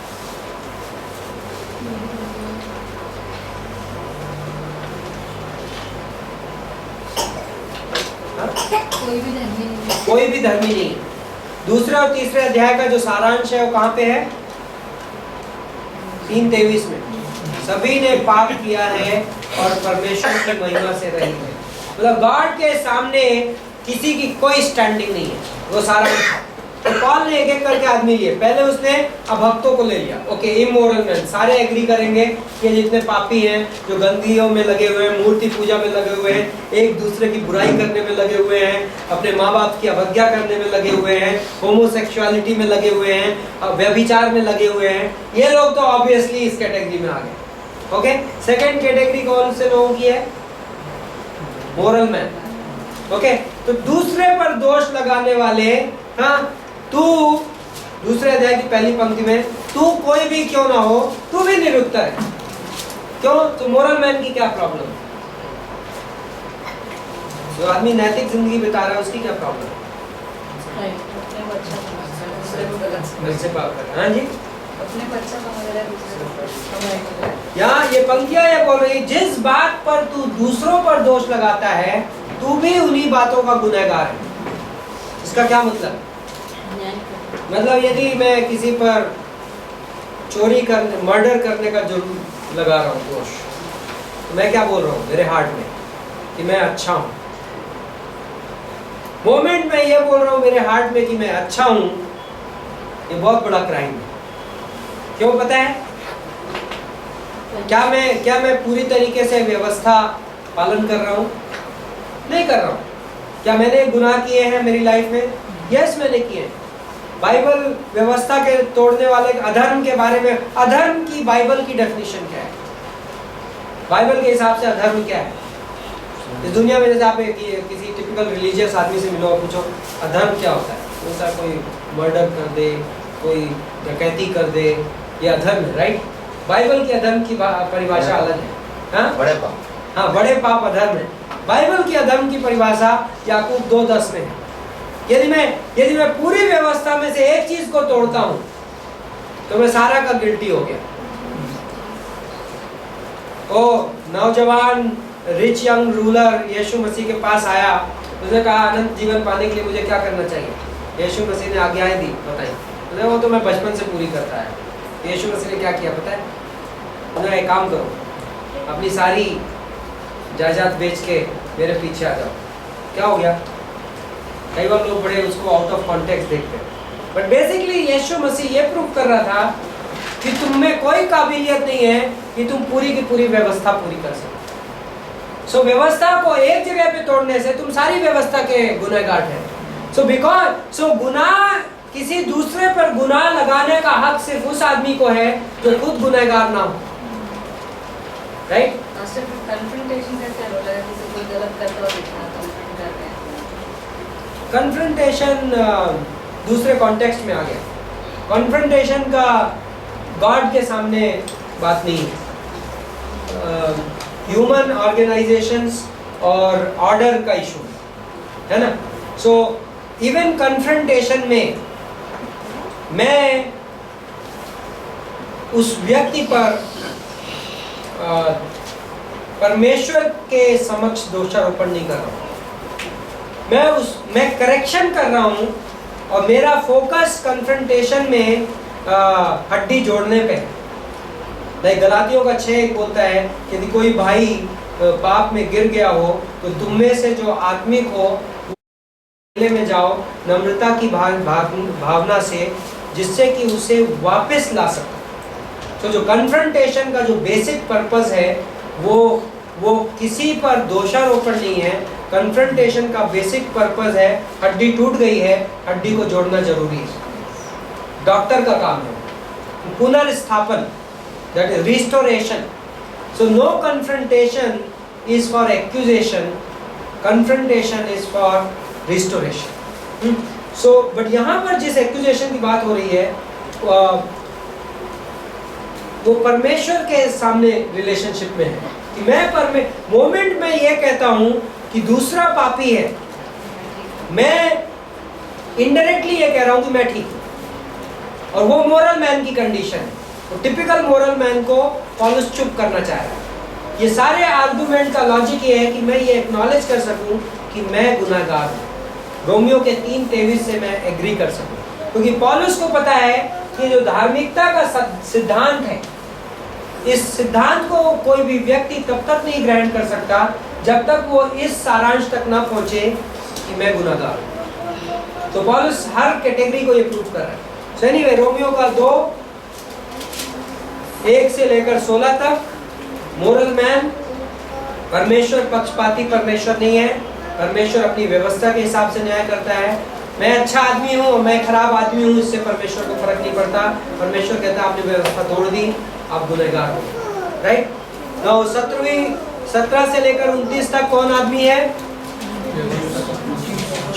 कोई भी धर्मी नहीं। दूसरे और तीसरे अध्याय का जो सारांश है वो कहाँ पे है, 3:23 में। सभी ने पाप किया है और परमेश्वर की महिमा से रहित है। मतलब गॉड के सामने किसी की कोई स्टैंडिंग नहीं है, वो सारांश। तो पॉल ने एक एक करके आदमी लिए। पहले उसने अभक्तों को ले लिया, ओके, इमोरल मैन, सारे एग्री करेंगे कि जितने पापी हैं, जो गंदगियों में लगे हुए हैं, मूर्ति पूजा में लगे हुए हैं, एक दूसरे की बुराई करने में लगे हुए हैं, अपने माँ बाप की अवज्ञा करने में लगे हुए हैं, होमोसेक्सुअलिटी में लगे हुए हैं, व्यभिचार में लगे हुए हैं, ये लोग तो ऑब्वियसली इस कैटेगरी में आ गए। ओके, सेकेंड कैटेगरी कौन से लोगों की है, मोरल मैन। ओके, तो दूसरे पर दोष लगाने वाले, हाँ, तू दूसरे अध्याय की पहली पंक्ति में, तू कोई भी क्यों ना हो, तू भी निरुत्तर है। क्यों? तो मोरल मैन की क्या प्रॉब्लम है? जो आदमी नैतिक जिंदगी बिता रहा है उसकी क्या प्रॉब्लम है? हाँ जी, अपने को अच्छा समझ रहा है, दूसरे को समझ रहा है। यहाँ ये पंक्तियां ये बोल रही, जिस बात पर तू दूसरों पर दोष लगाता है तू भी उन्हीं बातों का गुनहगार है। इसका क्या मतलब? मतलब यदि मैं किसी पर चोरी करने, मर्डर करने का जुर्म लगा रहा हूँ, दोष, तो मैं क्या बोल रहा हूँ मेरे हार्ट में कि मैं अच्छा हूँ। मोमेंट में ये बोल रहा हूँ मेरे हार्ट में कि मैं अच्छा हूँ, ये बहुत बड़ा क्राइम है। क्यों पता है? क्या मैं पूरी तरीके से व्यवस्था पालन कर रहा हूँ? नहीं कर रहा हूँ। क्या मैंने गुनाह किए हैं मेरी लाइफ में? यस, मैंने किए हैं। बाइबल व्यवस्था के तोड़ने वाले अधर्म के बारे में, अधर्म की बाइबल की डेफिनेशन क्या है? बाइबल के हिसाब से अधर्म क्या है? इस दुनिया में जैसे आप किसी टिपिकल रिलीजियस आदमी से मिलो और पूछो अधर्म क्या होता है, जैसा कोई मर्डर कर दे, कोई डकैती कर दे, ये अधर्म है, राइट? बाइबल की अधर्म की परिभाषा अलग है। हाँ, बड़े पाप। हाँ, बड़े पाप अधर्म है। बाइबल की अधर्म की परिभाषा याकूब 2:10 में है। यदि मैं पूरी व्यवस्था में से एक चीज को तोड़ता हूं तो मैं सारा का गिल्टी हो गया। ओ नौजवान रिच यंग रूलर यीशु मसीह के पास आया, उसने कहा अनंत जीवन पाने के लिए मुझे क्या करना चाहिए? यीशु मसीह ने आज्ञाएं दी, बताइए। वो तो मैं बचपन से पूरी करता है। यीशु मसीह ने क्या किया पता है? उन्हें एक काम करो, अपनी सारी जायदाद बेच के मेरे पीछे आ जाओ। क्या हो गया? कई बार लोग बड़े उसको आउट ऑफ कॉन्टेक्स्ट देखते हैं, बट बेसिकली यीशु मसीह ये प्रूव कर रहा था कि तुम में कोई काबिलियत नहीं है कि तुम पूरी की पूरी व्यवस्था पूरी कर सको। सो व्यवस्था को एक जगह पे तोड़ने से तुम सारी व्यवस्था के गुनहगार हैं। सो गुनाह, किसी दूसरे पर गुनाह लगाने का हक सिर्फ उस आदमी को है जो खुद गुनहगार ना हो, राइट? कन्फ्रंटेशन कैसे बोला है? किसी कोई गलत करता हुआ दिखा, कन्फ्रंट कर रहे हैं। कन्फ्रंटेशन दूसरे कॉन्टेक्स्ट में आ गया। कन्फ्रंटेशन का गॉड के सामने बात नहीं है, ह्यूमन ऑर्गेनाइजेशंस और ऑर्डर का इशू है ना। सो इवन कन्फ्रंटेशन में मैं उस व्यक्ति पर परमेश्वर के समक्ष दोषारोपण नहीं कर रहा हूँ, मैं करेक्शन कर रहा हूँ और मेरा फोकस कन्फ्रंटेशन में हड्डी जोड़ने पे है। लाइक गलातियों का 6 बोलता है कि यदि कोई भाई पाप में गिर गया हो तो तुम में से जो आत्मिक हो में जाओ नम्रता की भावना से, जिससे कि उसे वापस ला सको। तो जो कन्फ्रंटेशन का जो बेसिक पर्पस है वो किसी पर दोषारोपण नहीं है। कन्फ्रंटेशन का बेसिक पर्पस है, हड्डी टूट गई है, हड्डी को जोड़ना जरूरी है। डॉक्टर का काम है पुनर्स्थापन, that is restoration. So no confrontation is for accusation, confrontation is for restoration. So but यहाँ पर जिस एक्यूजेशन की बात हो रही है वो परमेश्वर के सामने रिलेशनशिप में है कि मैं मोमेंट में ये कहता हूँ कि दूसरा पापी है, मैं इनडायरेक्टली ये कह रहा हूँ कि मैं ठीक हूँ, और वो मोरल मैन की कंडीशन है। तो टिपिकल मोरल मैन को पॉलुस चुप करना चाह रहा है। ये सारे आर्गुमेंट का लॉजिक ये है कि मैं ये एक्नॉलेज कर सकूं कि मैं गुनाहगार हूँ। रोमियो के 3:23 से मैं एग्री कर सकूं, क्योंकि पॉलुस को पता है कि जो धार्मिकता का सिद्धांत है, इस सिद्धांत को कोई भी व्यक्ति तब तक नहीं ग्रहण कर सकता जब तक वो इस सारांश तक ना पहुंचे कि मैं गुनाहगार हूँ। तो पॉलुस हर कैटेगरी को ये प्रूव कर रहा है। सो एनीवे, रोमियो का 2:1 से लेकर 16 तक, मोरल मैन, परमेश्वर पक्षपाती परमेश्वर नहीं है, परमेश्वर अपनी व्यवस्था के हिसाब से न्याय करता है। मैं अच्छा आदमी हूँ और मैं खराब आदमी हूँ, इससे परमेश्वर को फर्क नहीं पड़ता। परमेश्वर कहता है आपने व्यवस्था तोड़ दी, आप गुनहगार हो, राइट? तो 17 से लेकर 29 तक कौन आदमी है?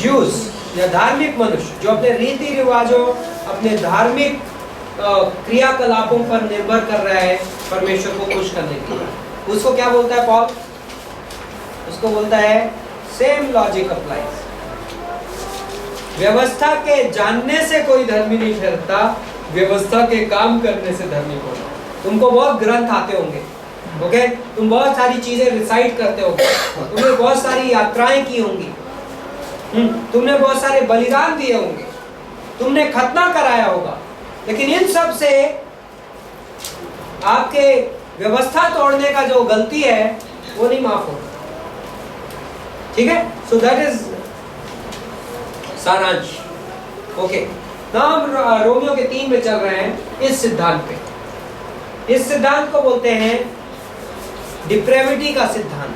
ज्यूस या धार्मिक मनुष्य, जो अपने रीति रिवाजों, अपने धार्मिक क्रियाकलापों पर निर्भर कर रहा है परमेश्वर को खुश करने के लिए। उसको क्या बोलता है पॉल? उसको बोलता है सेम लॉजिक अप्लाइज। व्यवस्था के जानने से कोई धर्मी नहीं ठहरता, व्यवस्था के काम करने से धर्मी होना। तुमको बहुत ग्रंथ आते होंगे, ओके, तुम बहुत सारी चीजें रिसाइट करते होगे, तुमने बहुत सारी यात्राएं की होंगी, तुमने बहुत सारे बलिदान दिए होंगे, तुमने खतना कराया होगा, लेकिन इन सब से आपके व्यवस्था तोड़ने का जो गलती है वो नहीं माफ होगा। ठीक है, सो दैट इज सारांश। ओके, नाम रोमियो के 3 में चल रहे हैं इस सिद्धांत पे। इस सिद्धांत को बोलते हैं डिप्रेविटी का सिद्धांत,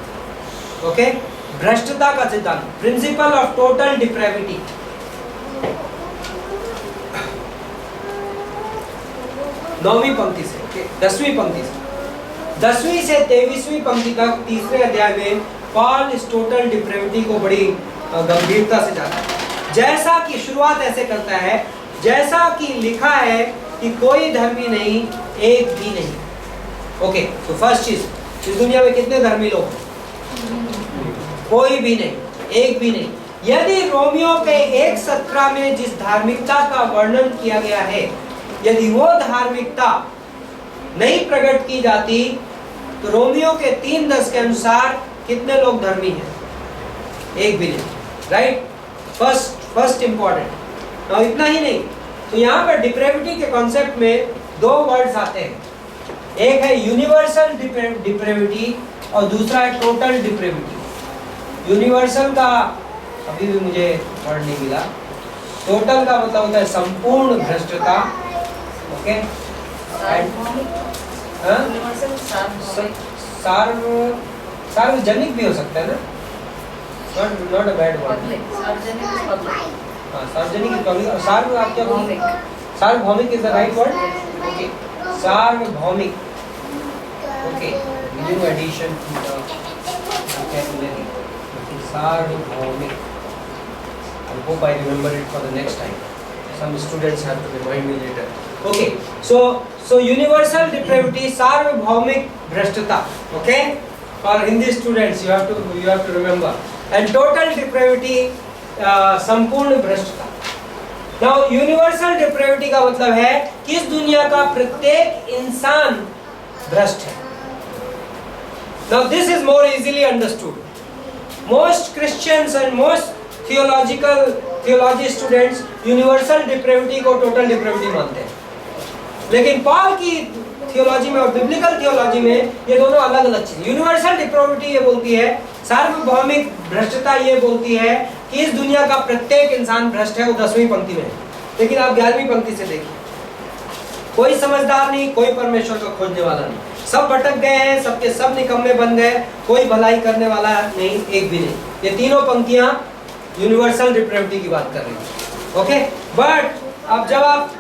ओके, भ्रष्टता का सिद्धांत, प्रिंसिपल ऑफ टोटल डिप्रेविटी। नौवीं पंक्ति से, ओके, 10वीं पंक्ति से 10वीं से 23वीं पंक्ति तक तीसरे अध्याय में पॉल इस टोटल डिप्रेविटी को बड़ी गंभीरता से जाता है। जैसा कि शुरुआत ऐसे करता है, जैसा कि लिखा है कि कोई धर्मी नहीं, एक भी नहीं। ओके, तो फर्स्ट चीज, इस दुनिया में कितने धर्मी लोग हैं? कोई भी नहीं, एक भी नहीं। यदि रोमियो के 1:17 में जिस धार्मिकता का वर्णन किया गया है, यदि वो धार्मिकता नहीं प्रकट की जाती तो रोमियो के 3:10 के अनुसार कितने लोग धर्मी हैं? एक भी नहीं, राइट? First important. और इतना ही नहीं, तो यहाँ पर डिप्रेविटी के कॉन्सेप्ट में 2 वर्ड्स आते हैं, एक है यूनिवर्सल डिप्रेविटी और दूसरा है टोटल डिप्रेविटी। यूनिवर्सल का अभी भी मुझे वर्ड नहीं मिला, टोटल का मतलब होता है संपूर्ण भ्रष्टता, ओके, सार्वजनिक भी हो सकता है ना, नॉट अ बैड वर्ड। सार्वजनिक इज पब्लिक, और सार्व आप क्या बोलेंगे? सार्वभौमिक is the right word, okay, सार्वभौमिक, okay, new addition to the vocabulary, सार्वभौमिक। I hope I remember it for the next time. Some students have to remind me later. Okay, so universal depravity, सार्वभौमिक भ्रष्टता, okay, for Hindi students you have to remember, and total depravity, संपूर्ण भ्रष्टता। Now universal depravity का मतलब है कि इस दुनिया का प्रत्येक इंसान भ्रष्ट है। Now this is more easily understood. Most Christians and most theology students universal depravity को total depravity मानते हैं, लेकिन पॉल की थियोलॉजी में और बिब्लिकल थियोलॉजी में ये दोनों अलग अलग चीज। यूनिवर्सल डिप्रेविटी ये बोलती है, सार्वभौमिक भ्रष्टता ये बोलती है कि इस दुनिया का प्रत्येक इंसान भ्रष्ट है। वो 10वीं पंक्ति में है, लेकिन आप 11वीं पंक्ति से देखिए, कोई समझदार नहीं, कोई परमेश्वर को खोजने वाला नहीं, सब भटक गए हैं, सबके सब निकम्मे बन गए, कोई भलाई करने वाला नहीं, एक भी नहीं। ये तीनों पंक्तियां यूनिवर्सल डिप्रेविटी की बात कर रही है, ओके। बट अब जब आप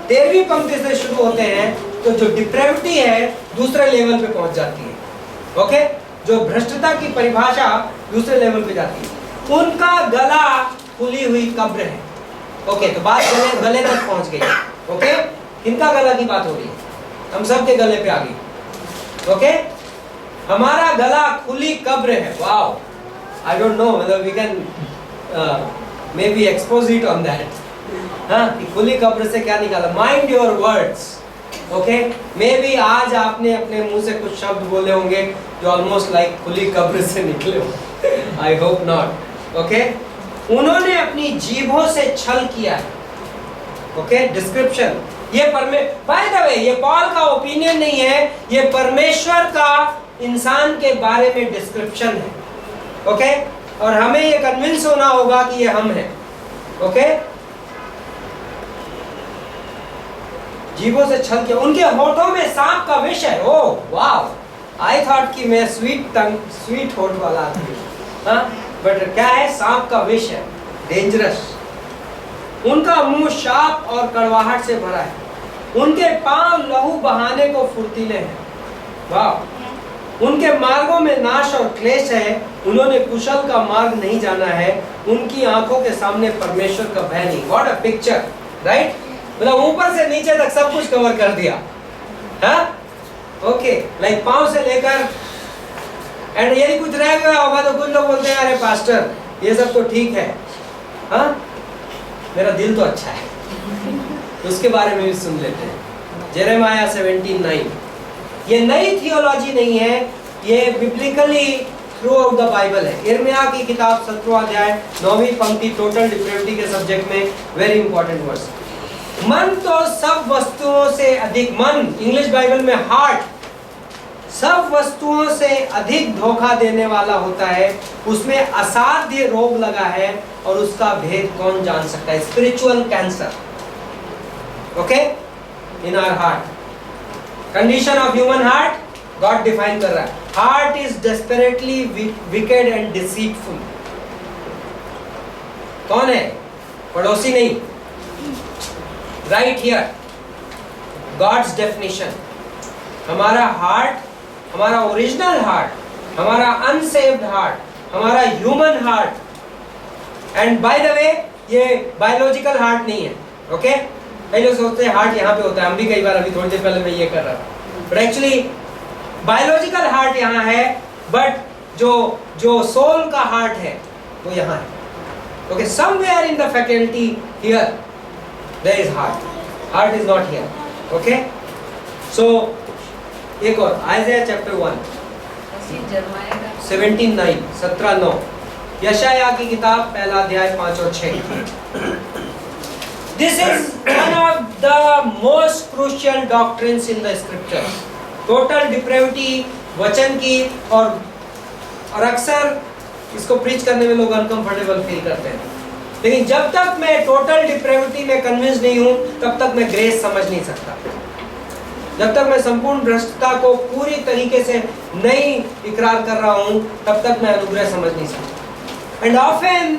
13वीं पंक्ति से शुरू होते हैं तो जो डिप्रेविटी है दूसरे लेवल पे पहुंच जाती है, ओके, जो भ्रष्टता की परिभाषा दूसरे लेवल पे जाती है। उनका गला खुली हुई कब्र है, ओके, तो बात गले तक पहुंच गई, ओके। किनका गला की बात हो रही है? हम सब के गले पे आ गई, ओके। हमारा गला खुली कब्र है। Wow, I don't know whether we can maybe expose it on that, हाँ, कि खुली कब्र से क्या निकाला? Mind your words, okay. May be आज आपने अपने मुंह से कुछ शब्द बोले होंगे जो ऑलमोस्ट लाइक खुली कब्र से निकले हो। I hope not, okay. उन्होंने अपनी जीभों से छल किया है, ओके। डिस्क्रिप्शन, ये बाय द वे ये पॉल का ओपिनियन नहीं है, ये परमेश्वर का इंसान के बारे में डिस्क्रिप्शन है, ओके। और हमें ये कन्विंस होना होगा कि ये हम हैं, ओके। जीभों से छल किया, उनके होठों में सांप का विष है। ओह वाओ, आई थॉट कि मैं स्वीट होठ वाला आदमी, हाँ, बट क्या है? सांप का विष है, डेंजरस। उनका मुंह शाप और कड़वाहट से भरा है, उनके पांव लहू बहाने को फुर्तीले हैं। वाह, उनके मार्गों में नाश और क्लेश है, उन्होंने कुशल का मार्ग नहीं जाना है, उनकी आंखों के सामने परमेश्वर का भय नहीं। What a picture, right? मतलब ऊपर से नीचे तक सब कुछ कवर कर दिया, हाँ, ओके। लाइक पांव से लेकर, एंड यदि कुछ रह गया होगा तो कुछ लोग बोलते हैं अरे पास्टर ये सब तो ठीक है, हाँ, मेरा दिल तो अच्छा है। उसके बारे में भी सुन लेते हैं। जेरेमाया 17:9। ये नई थियोलॉजी नहीं है, ये biblically through out the Bible है। यिर्मयाह की किताब 17वां अध्याय 9वीं पंक्ति, टोटल डिप्रेविटी के सब्जेक्ट में वेरी इंपॉर्टेंट वर्स। मन तो सब वस्तुओं से अधिक, मन इंग्लिश बाइबल में हार्ट, सब वस्तुओं से अधिक धोखा देने वाला होता है। उसमें असाध्य रोग लगा है और उसका भेद कौन जान सकता है? Spiritual cancer. Okay, in our heart, condition of human heart God define कर रहा है। Heart is desperately wicked and deceitful. कौन है? पड़ोसी नहीं, राइट हियर गॉड्स डेफिनेशन। हमारा हार्ट, हमारा ओरिजिनल हार्ट, हमारा अनसेव्ड हार्ट, हमारा human heart, and by the way ये बायोलॉजिकल हार्ट नहीं है। ओके, कई लोग सोचते हैं हार्ट यहाँ पे होता है, हम भी कई बार, अभी थोड़ी देर पहले मैं ये कर रहा था, बट एक्चुअली बायोलॉजिकल हार्ट यहाँ है, बट जो सोल का हार्ट है वो यहाँ है। Okay, somewhere in the faculty here there is heart, heart is not here. Okay, so एक और आइज़ाया चैप्टर 1 17:9, 17:9, यशायाह की किताब पहला अध्याय 5 और 6। This is one of the most crucial doctrines in the scripture. Total depravity वचन की, और अक्सर इसको प्रीच करने में लोग अनकंफर्टेबल फील करते हैं, लेकिन जब तक मैं टोटल डिप्रेविटी में कन्विंस नहीं हूं तब तक मैं ग्रेस समझ नहीं सकता। जब तक मैं संपूर्ण भ्रष्टता को पूरी तरीके से नहीं इकरार कर रहा हूं तब तक मैं अनुग्रह समझ नहीं सकता। एंड ऑफन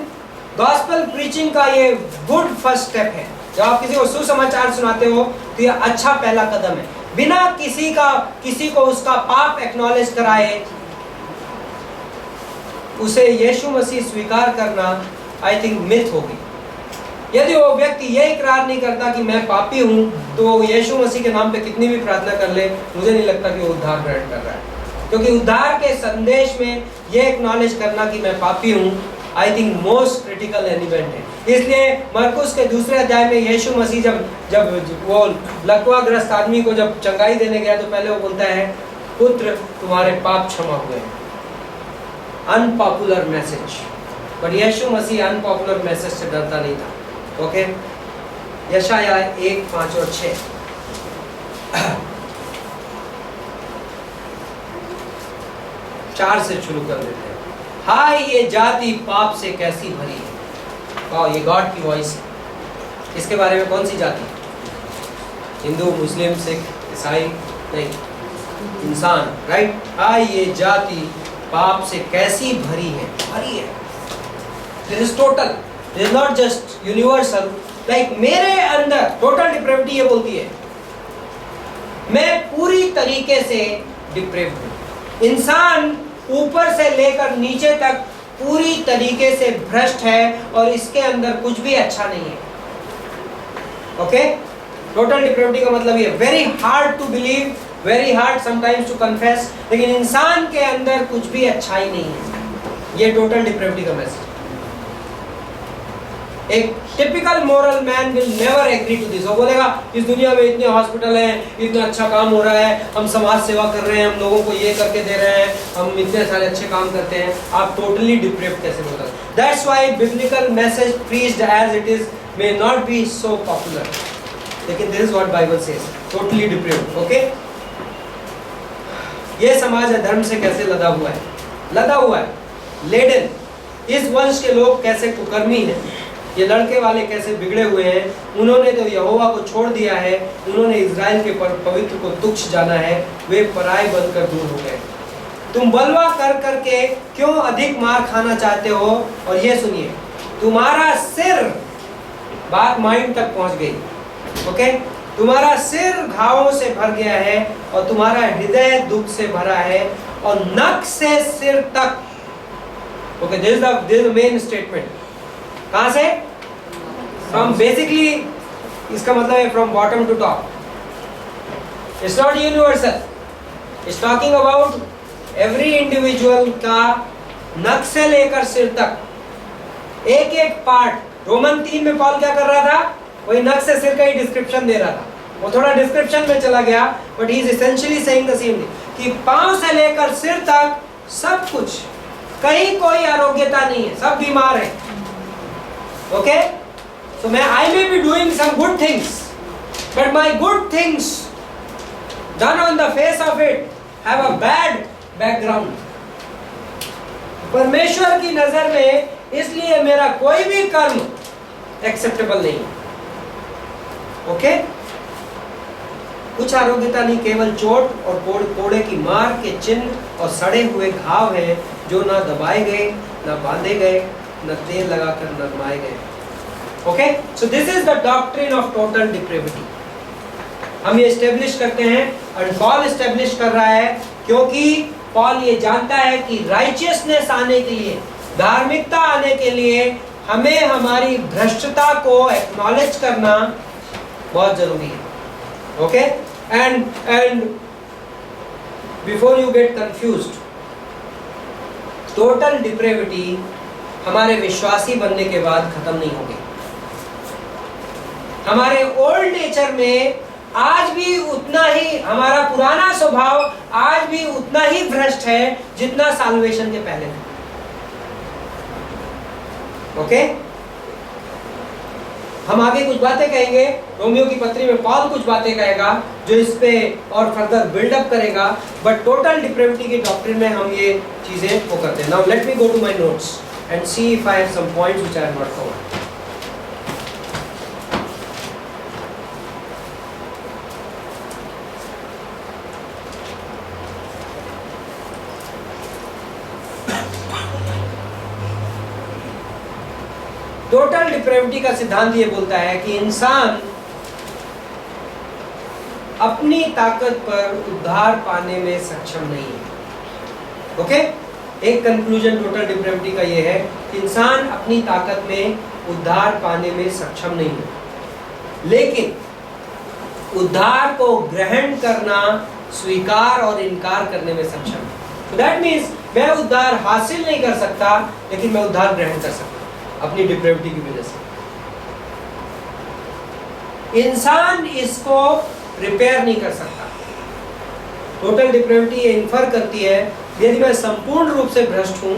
गॉस्पेल प्रीचिंग का ये गुड फर्स्ट स्टेप है। जब आप किसी को सुसमाचार सुनाते हो तो ये अच्छा पहला कदम है। बिना किसी को उसका पाप एक्नॉलेज कराए उसे यीशु मसीह स्वीकार करना आई थिंक मिथ होगी। यदि वो व्यक्ति ये इकरार नहीं करता कि मैं पापी हूं तो वो यीशु मसीह के नाम पे कितनी भी प्रार्थना कर ले, मुझे नहीं लगता कि वो उद्धार ग्रहण कर रहा है। क्योंकि उद्धार के संदेश में ये एक्नॉलेज करना कि मैं पापी हूं I think most critical element है। इसलिए मरकुस के 2 अध्याय में यीशु मसीह जब वो लकवाग्रस्त आदमी को जब चंगाई देने गया तो पहले वो बोलता है, पुत्र तुम्हारे पाप क्षमा हुए। Unpopular message, but Yeshu Masih unpopular message से डरता नहीं था। ओके, यशायाह 1, 5 और 6। 4 से शुरू कर देते हैं। हाय ये जाति पाप से कैसी भरी है। वाह, ये गॉड की वॉइस है। इसके बारे में कौन सी जाति? हिंदू, मुस्लिम, सिख, ईसाई नहीं, इंसान, राइट। हाय ये जाति पाप से कैसी भरी है, भरी है। This is total, this is not just universal. Like मेरे अंदर टोटल डिप्रेविटी ये बोलती है मैं पूरी तरीके से डिप्रेव्ड हूं। इंसान ऊपर से लेकर नीचे तक पूरी तरीके से भ्रष्ट है और इसके अंदर कुछ भी अच्छा नहीं है। ओके, टोटल डिप्रेविटी का मतलब ये very hard to believe, very hard sometimes to confess, लेकिन इंसान के अंदर कुछ भी अच्छा ही नहीं है। ये टोटल डिप्रेविटी का मैसेज। एक typical moral man will never agree to this. वो बोलेगा इस दुनिया में इतने हॉस्पिटल हैं, इतना अच्छा काम हो रहा है, हम समाज सेवा कर रहे हैं, हम लोगों को ये करके दे रहे हैं, हम इतने सारे अच्छे काम करते हैं, आप टोटली डिप्रेव्ड कैसे बोल सकते? That's why biblical message preached as it is may not be so popular, लेकिन this is what Bible says, totally depraved. Okay, ये समाज अधर्म से कैसे लदा हुआ है, लदा हुआ है, लेडन। इस वंश के लोग कैसे कुकर्मी हैं, ये लड़के वाले कैसे बिगड़े हुए हैं। उन्होंने तो यहोवा को छोड़ दिया है, उन्होंने इज़राइल के पवित्र को तुच्छ जाना है, वे पराए बनकर दूर हो गए। तुम बलवा कर करके क्यों अधिक मार खाना चाहते हो? और ये सुनिए, तुम्हारा सिर, बात माइंड तक पहुंच गई। ओके, तुम्हारा सिर घावों से भर गया है और तुम्हारा हृदय दुख से भरा है और नख से सिर तक। Okay, this is the main statement. कहां से? फ्रॉम, बेसिकली इसका मतलब है from bottom to top. It's not universal, it's talking about every individual का नख से लेकर सिर तक, एक एक पार्ट। रोमन 3 में पॉल क्या कर रहा था? वही नख से सिर का ही डिस्क्रिप्शन दे रहा था, वो थोड़ा डिस्क्रिप्शन में चला गया, but he is essentially saying the same thing कि पांव से लेकर सिर तक सब कुछ, कहीं कोई आरोग्यता नहीं है, सब बीमार है। ओके, सो मैं I may be doing some good things, but my good things done on the face of it have a bad background. परमेश्वर की नजर में इसलिए मेरा कोई भी कर्म एक्सेप्टेबल नहीं है। ओके, कुछ आरोग्यता नहीं, केवल चोट और कोड़े की मार के चिन्ह और सड़े हुए घाव हैं जो ना दबाए गए, ना बांधे गए, न तेल लगाकर नरमाए गए। Okay, so this is the doctrine of total depravity. हम ये एस्टेब्लिश करते हैं, और पॉल एस्टेब्लिश कर रहा है क्योंकि पॉल ये जानता है कि राइचियसनेस आने के लिए, धार्मिकता आने के लिए हमें हमारी भ्रष्टता को एक्नॉलेज करना बहुत जरूरी है। Okay, and before you get confused, total depravity हमारे विश्वासी बनने के बाद खत्म नहीं होगी। हमारे ओल्ड नेचर में आज भी उतना ही, हमारा पुराना स्वभाव आज भी उतना ही भ्रष्ट है जितना साल्वेशन के पहले था। ओके, हम आगे कुछ बातें कहेंगे, रोमियो की पत्री में पॉल कुछ बातें कहेगा जो इस पे और फर्दर बिल्डअप करेगा, बट टोटल डिप्रेविटी की डॉक्ट्रिन में हम ये चीजें वो करते हैं। Now let me go to my notes and see if I have some points which I have not covered. Total depravity का सिद्धांत ये बोलता है कि इंसान अपनी ताकत पर उद्धार पाने में सक्षम नहीं है। ओके, एक कंक्लूजन टोटल डिप्रेविटी का ये है कि इंसान अपनी ताकत में उद्धार पाने में सक्षम नहीं है, लेकिन उद्धार को ग्रहण करना, स्वीकार और इनकार करने में सक्षम है। तो दैट मीन्स मैं उद्धार हासिल नहीं कर सकता, लेकिन मैं उद्धार ग्रहण कर सकता अपनी डिप्रेविटी की वजह से। इंसान इसको रिपेयर नहीं कर सकता। टोटल डिप्रेविटी ये इन्फर करती है, यदि मैं संपूर्ण रूप से भ्रष्ट हूं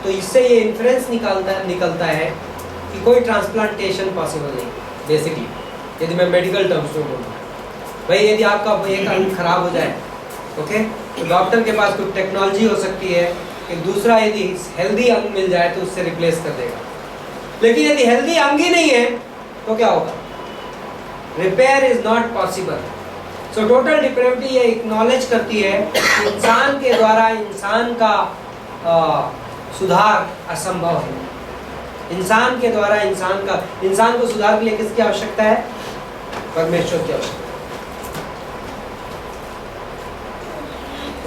तो इससे ये इन्फ्रेंस निकलता है कि कोई ट्रांसप्लांटेशन पॉसिबल नहीं। बेसिकली यदि मैं मेडिकल टर्म्स में बोलूँ, भाई यदि आपका एक अंग खराब हो जाए, ओके, तो डॉक्टर के पास कुछ टेक्नोलॉजी हो सकती है, एक दूसरा यदि हेल्दी अंग मिल जाए तो उससे रिप्लेस कर देगा। लेकिन यदि हेल्दी अंग ही नहीं है तो क्या होगा? Repair is not possible. So total depravity ये एक्नॉलेज करती है कि इंसान के द्वारा इंसान का सुधार असंभव है। इंसान के द्वारा इंसान को सुधार के लिए किसकी आवश्यकता है? परमेश्वर की आवश्यकता।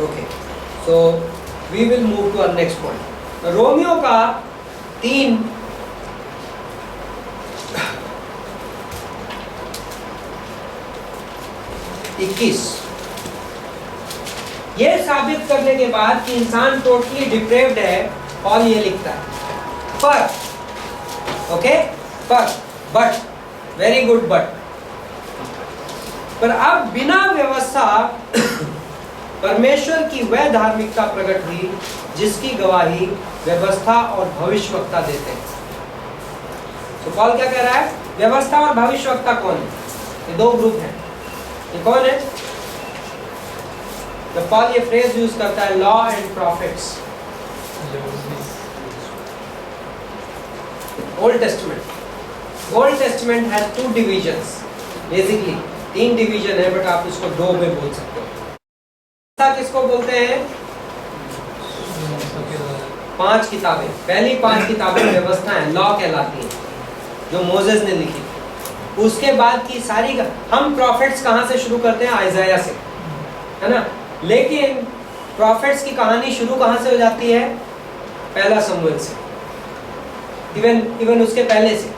Okay, so we will move to our next point. रोमियो का 3:21 ये साबित करने के बाद कि इंसान टोटली डिप्रेव्ड है, पॉल ये लिखता है बट वेरी गुड पर अब बिना व्यवस्था परमेश्वर की वह धार्मिकता प्रकट हुई जिसकी गवाही व्यवस्था और भविष्यवक्ता देते हैं। तो पॉल क्या कह रहा है? व्यवस्था और भविष्यवक्ता कौन है? ये दो ग्रुप हैं। ये कौन है? तो पॉल ये फ्रेज यूज करता है, law and profits. Old testament has 2 divisions, basically 3 division है, बट आप इसको 2 में बोल सकते हो। किसको बोलते हैं? 5 किताबें। पहली 5 किताबें व्यवस्था है, लॉ कहलाती है, जो मोसेस ने लिखी। उसके बाद की सारी हम प्रॉफिट्स कहाँ से शुरू करते हैं? आइजाया से, है ना। लेकिन प्रॉफिट्स की कहानी शुरू कहाँ से हो जाती है? पहला शमूएल से, इवन उसके पहले से,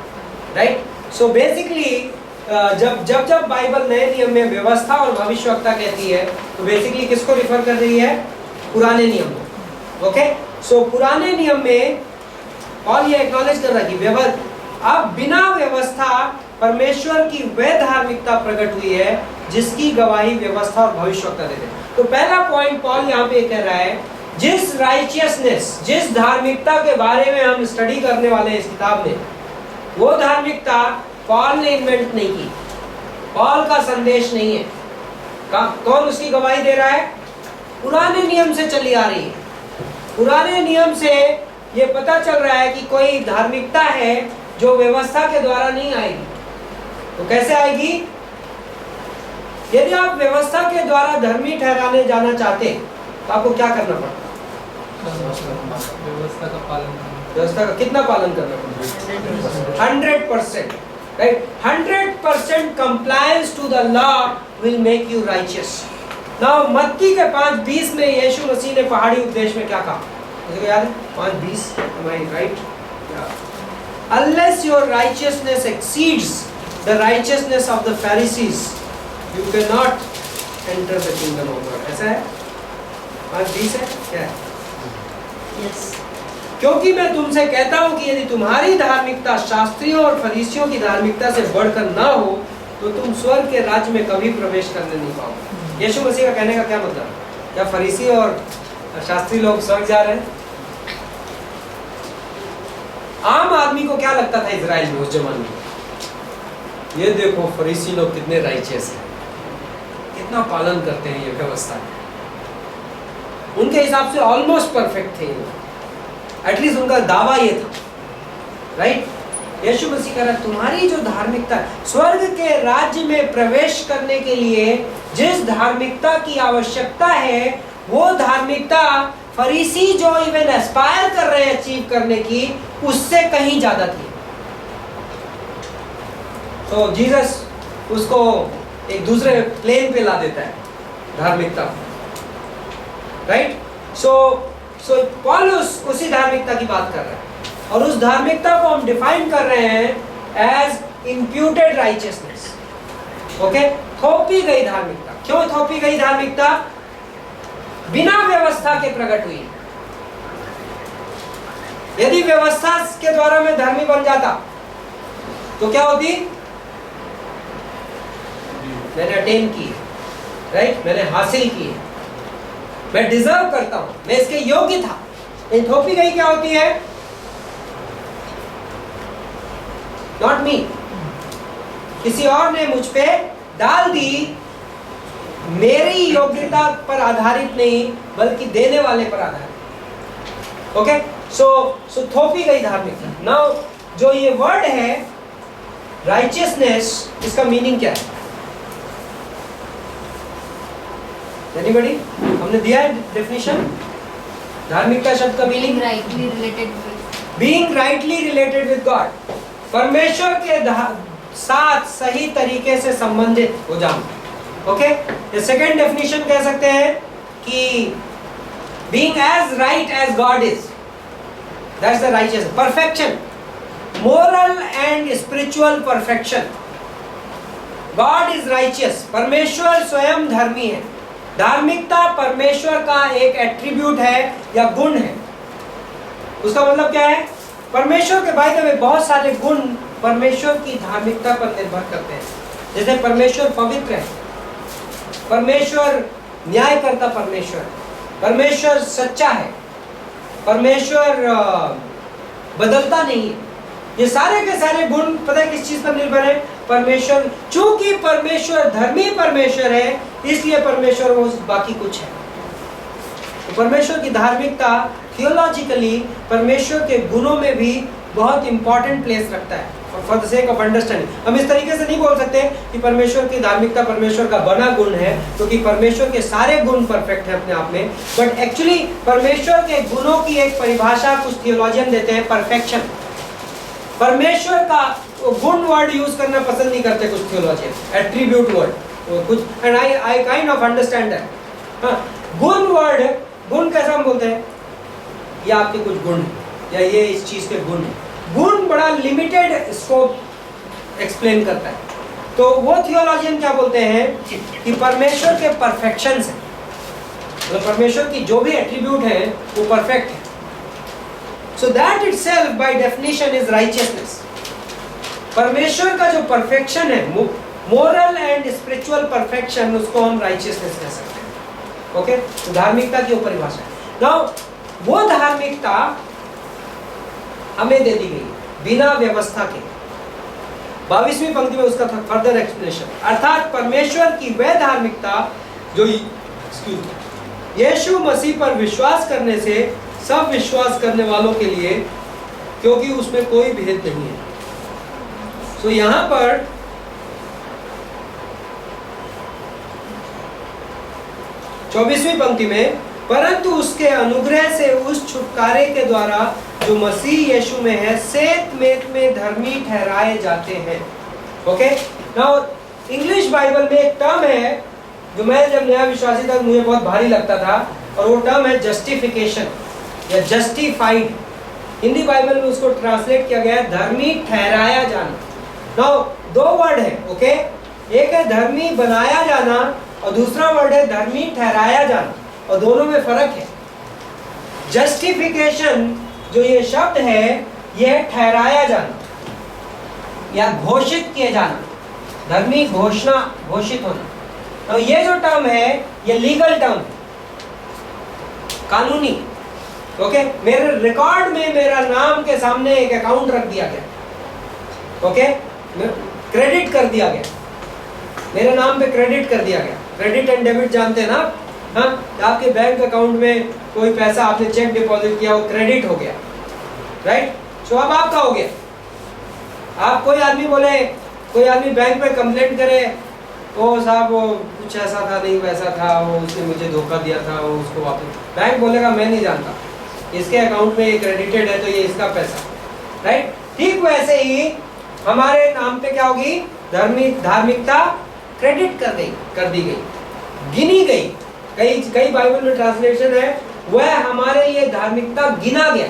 राइट। सो बेसिकली जब बाइबल नए नियम में व्यवस्था और भविष्यवक्ता कहती है तो बेसिकली किसको रिफर कर रही है? पुराने नियम को। ओके, सो पुराने नियम में पॉल ये एक्नॉलेज कर रहा है कि अब बिना व्यवस्था परमेश्वर की वह धार्मिकता प्रकट हुई है जिसकी गवाही व्यवस्था और भविष्यवक्ता देते हैं। तो पहला पॉइंट पॉल यहाँ पे कह रहा है, जिस राइचियसनेस, जिस धार्मिकता के बारे में हम स्टडी करने वाले हैं इस किताब में, वो धार्मिकता पॉल ने इन्वेंट नहीं की, पॉल का संदेश नहीं है। कौन उसकी गवाही दे रहा है? पुराने नियम से चली आ रही है। पुराने नियम से ये पता चल रहा है कि कोई धार्मिकता है जो व्यवस्था के द्वारा नहीं आएगी। तो कैसे आएगी? यदि आप व्यवस्था के द्वारा धर्मी ठहराने जाना चाहते तो आपको क्या करना पड़ता? व्यवस्था का पालन करना। व्यवस्था का कितना पालन करना पड़ता? 100%, right? 100% compliance to the law will make you righteous. Now मत्ती के 5:20 में यीशु मसीह ने पहाड़ी उपदेश में क्या कहा? मुझे याद है 5:20, am I right? Unless your righteousness exceeds the righteousness of the Pharisees, you cannot enter the kingdom of God. ऐसा है? 5:20 है क्या है? Yes. क्योंकि मैं तुमसे कहता हूं कि यदि तुम्हारी धार्मिकता शास्त्रियों और फरीसियों की धार्मिकता से बढ़कर ना हो तो तुम स्वर्ग के राज्य में कभी प्रवेश करने नहीं पाओगे। यीशु मसीह का कहने का क्या मतलब है? क्या फरीसी और शास्त्री लोग स्वर्ग जा रहे हैं? आम आदमी को क्या लगता था इजराइल में उस जमाने में? ये देखो फरीसी लोग कितने राइचियस हैं, कितना पालन करते हैं ये व्यवस्था। उनके हिसाब से ऑलमोस्ट परफेक्ट थे ये लोग, एटलीस्ट उनका दावा ये था, राइट? यीशु मसीह कह रहा है तुम्हारी जो धार्मिकता, स्वर्ग के राज्य में प्रवेश करने के लिए जिस धार्मिकता की आवश्यकता है वो धार्मिकता फरीसी जो इवन एस्पायर कर रहे हैं अचीव करने की, उससे कहीं ज्यादा थी। तो जीसस उसको एक दूसरे प्लेन पे ला देता है धार्मिकता, राइट? सो पॉलुस उसी धार्मिकता की बात कर रहा है और उस धार्मिकता को हम डिफाइन कर रहे हैं एज इम्प्यूटेड राइचियसनेस। ओके, थोपी गई धार्मिकता। क्यों थोपी गई धार्मिकता? बिना व्यवस्था के प्रकट हुई। यदि व्यवस्था के द्वारा मैं धर्मी बन जाता तो क्या होती? मैंने अटेन की, राइट? मैंने हासिल की, मैं डिजर्व करता हूं, मैं इसके योग्य था। इन थोपी गई क्या होती है? नॉट मी, किसी और ने मुझ पे डाल दी, मेरी योग्यता पर आधारित नहीं बल्कि देने वाले पर आधारित। ओके, सो थोपी गई धार्मिकता। नाउ जो ये वर्ड है राइचियसनेस, इसका मीनिंग क्या है? एनीबॉडी? हमने दिया है डेफिनेशन धार्मिकता शब्द का meaning? Being rightly related with God, परमेश्वर के साथ सही तरीके से संबंधित हो जाना। ओके, ये सेकंड डेफिनेशन कह सकते हैं कि being as right as God is, that's the righteous perfection, moral and spiritual perfection. God is righteous, परमेश्वर स्वयं धर्मी है। धार्मिकता परमेश्वर का एक एट्रीब्यूट है या गुण है। उसका मतलब क्या है? परमेश्वर के बारे में बहुत सारे गुण परमेश्वर की धार्मिकता पर निर्भर करते हैं। जैसे परमेश्वर पवित्र है, परमेश्वर न्यायकर्ता, परमेश्वर सच्चा है, परमेश्वर बदलता नहीं है। ये सारे के सारे गुण पता है किस चीज पर निर्भर है? परमेश्वर। चूंकि परमेश्वर धर्मी परमेश्वर है इसलिए परमेश्वर वो बाकी कुछ है। तो परमेश्वर की धार्मिकता थियोलॉजिकली परमेश्वर के गुणों में भी बहुत इंपॉर्टेंट प्लेस रखता है। For the sake of understanding हम इस तरीके से नहीं बोल सकते कि परमेश्वर की धार्मिकता परमेश्वर का बना गुण है, क्योंकि परमेश्वर के सारे गुण परफेक्ट है अपने आप में। बट एक्चुअली परमेश्वर के गुणों की एक परिभाषा कुछ थियोलॉजियन देते हैं, परफेक्शन। परमेश्वर का गुण वर्ड यूज करना पसंद नहीं करते कुछ थियोलॉजियन, एट्रीब्यूट वर्ड कुछ, and I kind of understand that. गुण वर्ड, गुण कैसा हम बोलते हैं? ये आपके कुछ गुण है या ये इस चीज के गुण है। गुण बड़ा लिमिटेड स्कोप एक्सप्लेन करता है। तो वो थियोलॉजियन क्या बोलते हैं कि परमेश्वर के परफेक्शंस है, मतलब परमेश्वर की जो भी एट्रीब्यूट है वो परफेक्ट है। So that itself by definition is righteousness. परमेश्वर का जो परफेक्शन है, मोरल एंड स्पिरिचुअल परफेक्शन, उसको हम राइचियसनेस कह सकते हैं। ओके, तो धार्मिकता की परिभाषा है। नाउ वो धार्मिकता हमें दे दी गई बिना व्यवस्था के। 22वीं पंक्ति में उसका फर्दर एक्सप्लेनेशन, अर्थात परमेश्वर की वह धार्मिकता जो यीशु मसीह पर विश्वास करने से सब विश्वास करने वालों के लिए, क्योंकि उसमें कोई भेद नहीं है। सो यहां पर चौबीसवीं पंक्ति में, परंतु उसके अनुग्रह से उस छुटकारे के द्वारा जो मसीह यीशु में है सेत मेत में धर्मी ठहराए जाते हैं। ओके, नाउ इंग्लिश बाइबल में एक टर्म है जो मैं जब नया विश्वासी था मुझे बहुत भारी लगता था, और वो टर्म है जस्टिफिकेशन या जस्टिफाइड। हिंदी बाइबल में उसको ट्रांसलेट किया गया है धर्मी ठहराया जाना। नाउ दो वर्ड है, ओके, एक है धर्मी बनाया जाना और दूसरा वर्ड है धर्मी ठहराया जाना, और दोनों में फर्क है। जस्टिफिकेशन जो ये शब्द है यह ठहराया जाना या घोषित किए जाना, धर्मी घोषणा, घोषित होना। तो ये जो टर्म है ये लीगल टर्म है, कानूनी। ओके, मेरे रिकॉर्ड में मेरा नाम के सामने एक अकाउंट रख दिया गया। ओके, क्रेडिट कर दिया गया, मेरे नाम पे क्रेडिट कर दिया गया। क्रेडिट एंड डेबिट जानते हैं ना? हाँ, आपके बैंक अकाउंट में कोई पैसा आपने चेक डिपॉजिट किया, वो क्रेडिट हो गया, राइट? सो अब आपका हो गया। आप कोई आदमी बोले, कोई आदमी बैंक में कंप्लेंट करे, ओ साहब वो कुछ ऐसा था, नहीं वैसा था, वो उसने मुझे धोखा दिया था, वो उसको वापस। बैंक बोलेगा मैं नहीं जानता, इसके अकाउंट में ये क्रेडिटेड है तो ये इसका पैसा, राइट? ठीक वैसे ही हमारे नाम पे क्या होगी? धार्मिकता क्रेडिट कर दी गई, गिनी गई। कई बाइबल में ट्रांसलेशन है वह हमारे लिए धार्मिकता गिना गया,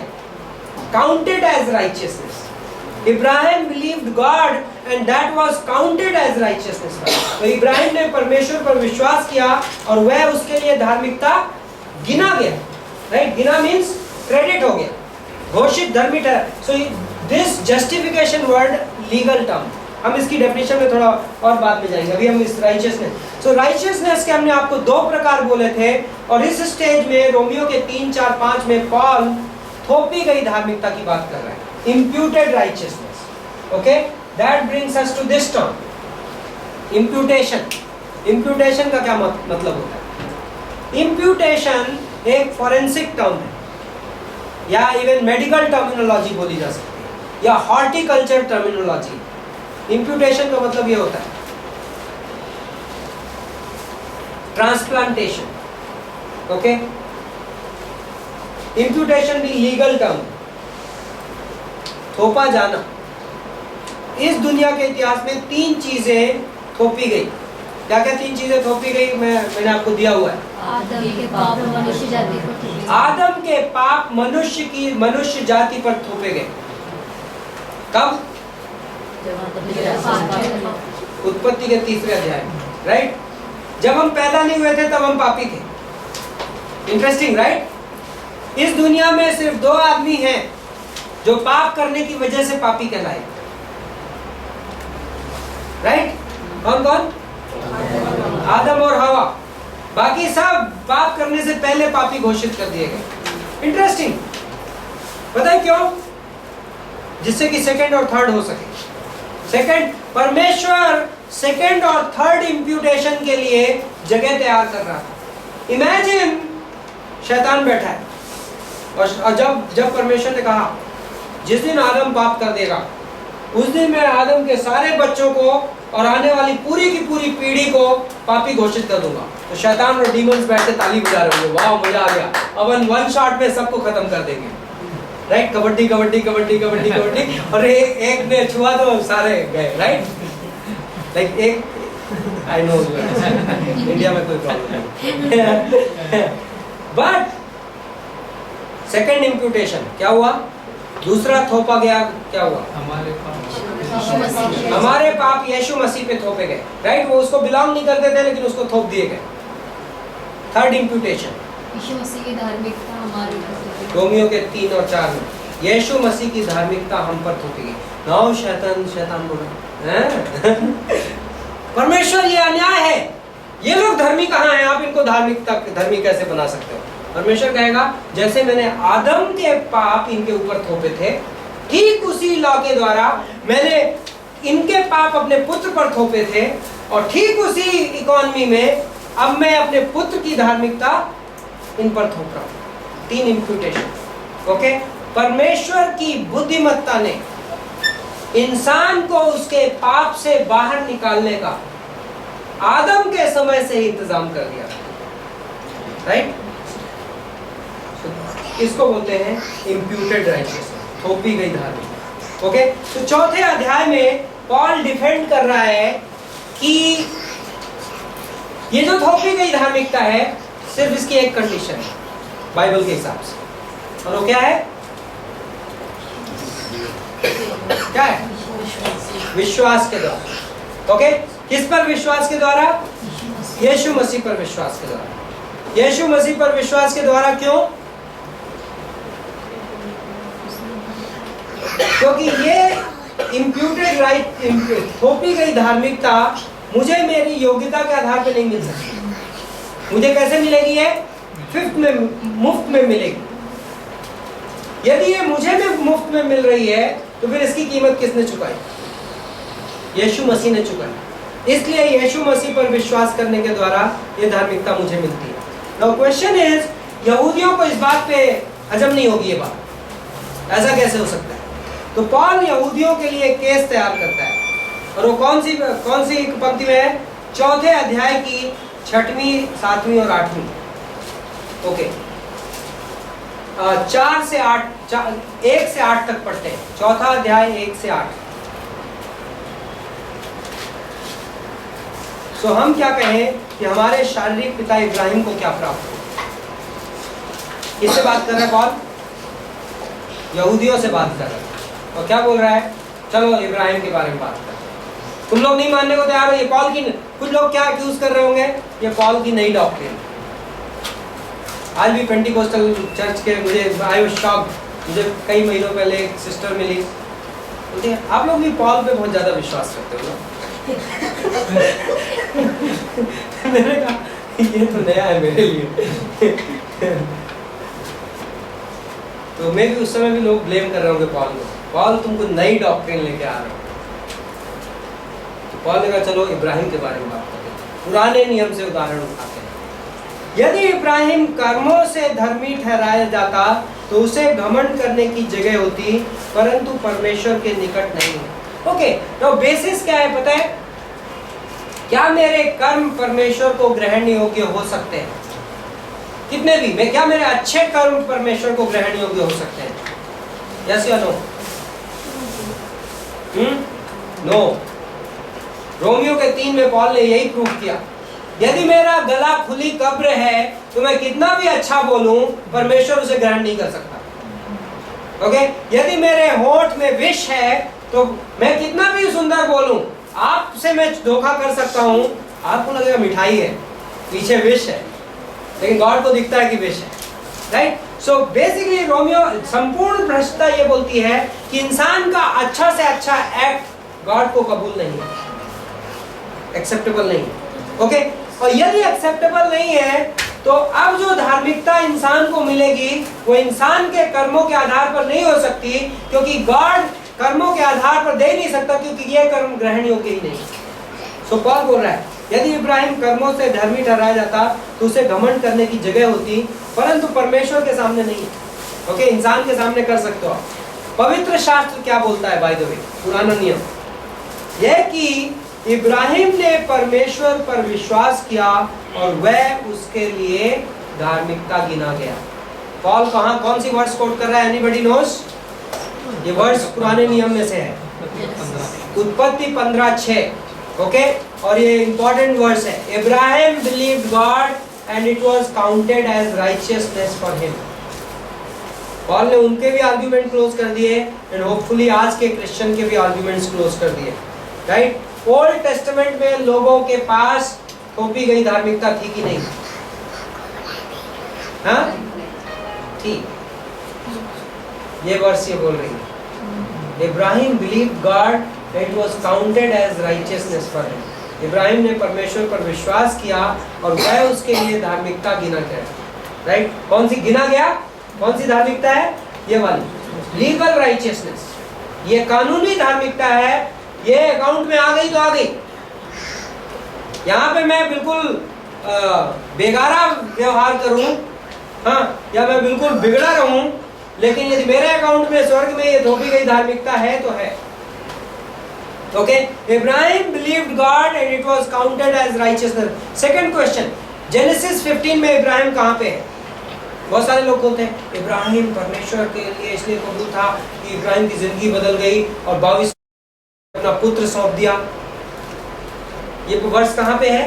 counted as righteousness. Ibrahim believed God and that was counted as righteousness. तो इब्राहिम ने परमेश्वर पर विश्वास किया और वह उसके लिए धार्मिकता गिना गया, राइट? गिना मींस क्रेडिट हो गया, घोषित धर्मी ठहरा। So this justification word legal term, हम इसकी डेफिनेशन में थोड़ा और बाद में जाएंगे। अभी हम इस राइचियसनेस, सो राइचियसनेस के हमने आपको दो प्रकार बोले थे, और इस स्टेज में रोमियो के 3, 4, 5 में पॉल थोपी गई धार्मिकता की बात कर रहा है, imputed righteousness. Okay, that brings us to this term, imputation. Imputation का क्या मतलब होता है? Imputation एक forensic term है, या even medical terminology बोली जा सकती है, या horticulture terminology। Imputation का मतलब ये होता है transplantation. Okay, imputation भी legal term, थोपा जाना। इस दुनिया के इतिहास में 3 चीजें थोपी गई। क्या क्या 3 चीजें थोपी गई? मैंने आपको दिया हुआ है। आदम के पाप मनुष्य जाति पर, आदम के पाप मनुष्य जाति पर थोपे गए। कब? उत्पत्ति के 3रे अध्याय में, राइट? जब हम पैदा नहीं हुए थे तब हम पापी थे। Interesting, right? इस दुनिया में सिर्फ 2 आदमी हैं जो पाप करने की वजह से पापी कहलाए, राइट? कौन कौन? आदम और हवा। बाकी सब पाप करने से पहले पापी घोषित कर दिए गए। इंटरेस्टिंग, पता है क्यों? जिससे कि सेकंड और थर्ड हो सके। सेकंड, परमेश्वर सेकंड और थर्ड इंप्यूटेशन के लिए जगह तैयार कर रहा था। इमेजिन शैतान बैठा है, और जब परमेश्वर ने कहा जिस दिन आदम पाप कर देगा उस दिन मैं आदम के सारे बच्चों को और आने वाली पूरी की पूरी पीढ़ी को पापी घोषित कर दूंगा, तो शैतान और डीमंस बैठे ताली बजा रहे होंगे, वाह मजा आ गया, अब 1 शॉट में सबको खत्म कर देंगे, राइट? कबड्डी कबड्डी कबड्डी कबड्डी कबड्डी, और एक ने छुआ तो सारे गए, राइट? लाइक एक, आई नो इंडिया में कोई प्रॉब्लम नहीं, बट सेकंड इंप्यूटेशन क्या हुआ? दूसरा थोपा गया, क्या हुआ? हमारे पाप यीशु मसीह पे थोपे गए, राइट? वो उसको बिलोंग नहीं करते थे लेकिन उसको थोप दिए गए। थर्ड इंप्यूटेशन, यीशु मसीह की धार्मिकता हमारे ऊपर, रोमियो के 3 और 4 में यीशु मसीह की धार्मिकता हम पर थोपी गई। नाउ शैतान बोल रहा है परमेश्वर ये अन्याय है, ये लोग धर्मी कहाँ हैं, आप इनको धर्मी कैसे बना सकते हो? परमेश्वर कहेगा जैसे मैंने आदम के पाप इनके ऊपर थोपे थे, ठीक उसी लॉ के द्वारा मैंने इनके पाप अपने पुत्र पर थोपे थे, और ठीक उसी इकोनॉमी में अब मैं अपने पुत्र की धार्मिकता इन पर थोप रहा हूं। 3 इम्प्यूटेशन। ओके, परमेश्वर की बुद्धिमत्ता ने इंसान को उसके पाप से बाहर निकालने का आदम के समय से ही इंतजाम कर दिया, राइट? इसको बोलते हैं इम्प्यूटेड राइचियसनेस, थोपी गई धार्मिकता। ओके, तो चौथे अध्याय में पॉल डिफेंड कर रहा है कि ये जो थोपी गई धार्मिकता है सिर्फ इसकी एक कंडीशन है बाइबल के हिसाब से, और वो क्या है? क्या है? विश्वास के द्वारा। ओके, किस पर विश्वास के द्वारा? यीशु मसीह पर विश्वास के द्वारा। यीशु मसीह पर विश्वास के द्वारा क्यों? क्योंकि ये इम्प्यूटेड राइट, थोपी गई धार्मिकता मुझे मेरी योग्यता के आधार पर नहीं मिल सकती। मुझे कैसे मिलेगी? ये मुफ्त में मिलेगी। यदि ये मुझे में मुफ्त में मिल रही है तो फिर इसकी कीमत किसने चुकाई? यीशु मसीह ने चुकाई। इसलिए यीशु मसीह पर विश्वास करने के द्वारा ये धार्मिकता मुझे मिलती है। नाउ क्वेश्चन इज, यहूदियों को इस बात पे हजम नहीं होगी ये बात, ऐसा कैसे हो सकता है? तो पॉल यहूदियों के लिए केस तैयार करता है, और वो कौन सी पंक्ति में है? चौथे अध्याय की 6वीं, 7वीं और 8वीं। ओके, 4 से 8, 1 से 8 तक पढ़ते हैं। चौथा अध्याय 1 से 8। सो हम क्या कहें कि हमारे शारीरिक पिता इब्राहिम को क्या प्राप्त हुआ? किससे बात कर रहा है पॉल? यहूदियों से बात कर रहा है। और क्या बोल रहा है? चलो इब्राहिम के बारे में बात करते हैं। तुम लोग नहीं मानने को तैयार हो? ये पॉल की, कुछ लोग क्या एक्यूज कर रहे होंगे, ये पॉल की नई डॉक्ट्रिन। आज भी पेंटिकोस्टल चर्च के आई वाज शॉक्ड, मुझे कई महीनों पहले एक सिस्टर मिली, बोलती है आप लोग भी पॉल पे बहुत ज्यादा विश्वास करते हो ना? मैंने कहा ये तो नया है मेरे लिए। तो मैं भी उस समय भी लोग ब्लेम कर रहे होंगे पॉल को, पॉल तुमको नई डॉक्ट्रिन लेके आ रहे हो। तो पॉल ने कहा चलो इब्राहिम के बारे में बात करते हैं, पुराने नियम से उदाहरण उठाते हैं। यदि इब्राहिम कर्मों से धर्मी ठहराया जाता तो उसे घमंड करने की जगह होती, परंतु परमेश्वर के निकट नहीं। ओके, तो बेसिस क्या है पता है? क्या मेरे कर्म परमेश्वर को ग्रहण योग्य हो सकते हैं? कितने भी, मैं क्या मेरे अच्छे कर्म परमेश्वर को ग्रहण योग्य हो सकते हैं? यस या नो? नो। रोमियो के 3 में पॉल ने यही प्रूफ किया। यदि मेरा गला खुली कब्र है तो मैं कितना भी अच्छा बोलूं, परमेश्वर उसे ग्रहण नहीं कर सकता। ओके, यदि मेरे होठ में विष है तो मैं कितना भी सुंदर बोलूं, आपसे मैं धोखा कर सकता हूं, आपको लगेगा मिठाई है, पीछे विष है, लेकिन गॉड को दिखता है कि विष है, राइट? सो बेसिकली रोमियो संपूर्ण भ्रष्टता ये बोलती है कि इंसान का अच्छा से अच्छा एक्ट गॉड को कबूल नहीं है, एक्सेप्टेबल नहीं है। ओके, और यदि एक्सेप्टेबल नहीं है तो अब जो धार्मिकता इंसान को मिलेगी वो इंसान के कर्मों के आधार पर नहीं हो सकती, क्योंकि गॉड कर्मों के आधार पर दे नहीं सकता, क्योंकि ये कर्म ग्रहण योग्य ही नहीं। सो पॉल बोल रहा है यदि इब्राहिम कर्मों से धर्मी ठहराया जाता तो उसे घमंड करने की जगह होती, परंतु परमेश्वर के सामने नहीं। ओके, इंसान के सामने कर सकते हो। पवित्र शास्त्र क्या बोलता है बाय द वे, पुराना नियम, यह कि इब्राहिम ने परमेश्वर पर विश्वास किया और वह उसके लिए धार्मिकता गिना गया। पॉल कौन सी वर्ड्स कोट कर रहा है? Anybody nose? ये वर्ड्स पुराने नियम में से है, उत्पत्ति 15:6। ओके, और ये इंपॉर्टेंट वर्ड्स है। Ibrahim believed God and it was counted as righteousness for him. Paul ने उनके भी आर्गुमेंट क्लोज कर दिए एंड होपफुली आज के क्रिश्चियन के भी आर्गुमेंट्स क्लोज कर दिए, राइट? ओल्ड टेस्टामेंट में लोगों के पास थोपी गई धार्मिकता थी कि नहीं? हाँ, थी। ये वर्ष ये बोल रही है, Ibrahim believed God, it was counted as righteousness for him. Ibrahim ने परमेश्वर पर विश्वास किया और वह उसके लिए धार्मिकता गिना गया। राइट? कौन सी गिना गया? कौन सी धार्मिकता है? ये वाली लीगल राइचियसनेस, ये कानूनी धार्मिकता है। ये अकाउंट में आ गई तो आ गई। यहाँ पे मैं बिल्कुल बेगारा व्यवहार करूं, हाँ, या मैं बिल्कुल बिगड़ा रहूं, लेकिन यदि मेरे अकाउंट में स्वर्ग में ये थोपी गई धार्मिकता है तो है। Okay, Ibrahim believed God and it was counted as righteousness. Second question, Genesis 15 में इब्राहिम कहाँ पे है? बहुत सारे लोग बोलते हैं इब्राहिम परमेश्वर के लिए इसलिए कबूल था कि इब्राहिम की जिंदगी बदल गई और 22 अपना पुत्र सौंप दिया। ये वर्ष कहाँ पे है?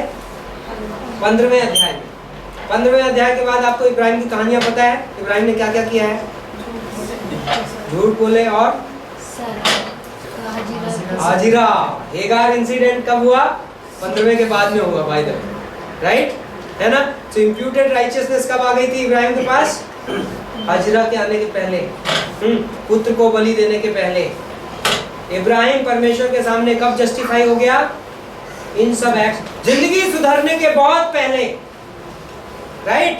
15वें अध्याय में। 15वें अध्याय के बाद आपको इब्राहिम की कहानियां पता है। इब्राहिम ने क्या क्या किया है? झूठ बोले और हाजिरा। हेगार इंसिडेंट कब हुआ? 15वें के बाद में हुआ, बाय द वे, राइट? है ना? तो इम्प्यूटेड राइचियसनेस कब आ गई थी इब्राहिम के पास? हाजिरा के आने के पहले, पुत्र को बलि देने के पहले। इब्राहिम परमेश्वर के सामने कब जस्टिफाई हो गया? इन सब एक्ट, जिंदगी सुधरने के बहुत पहले, राइट?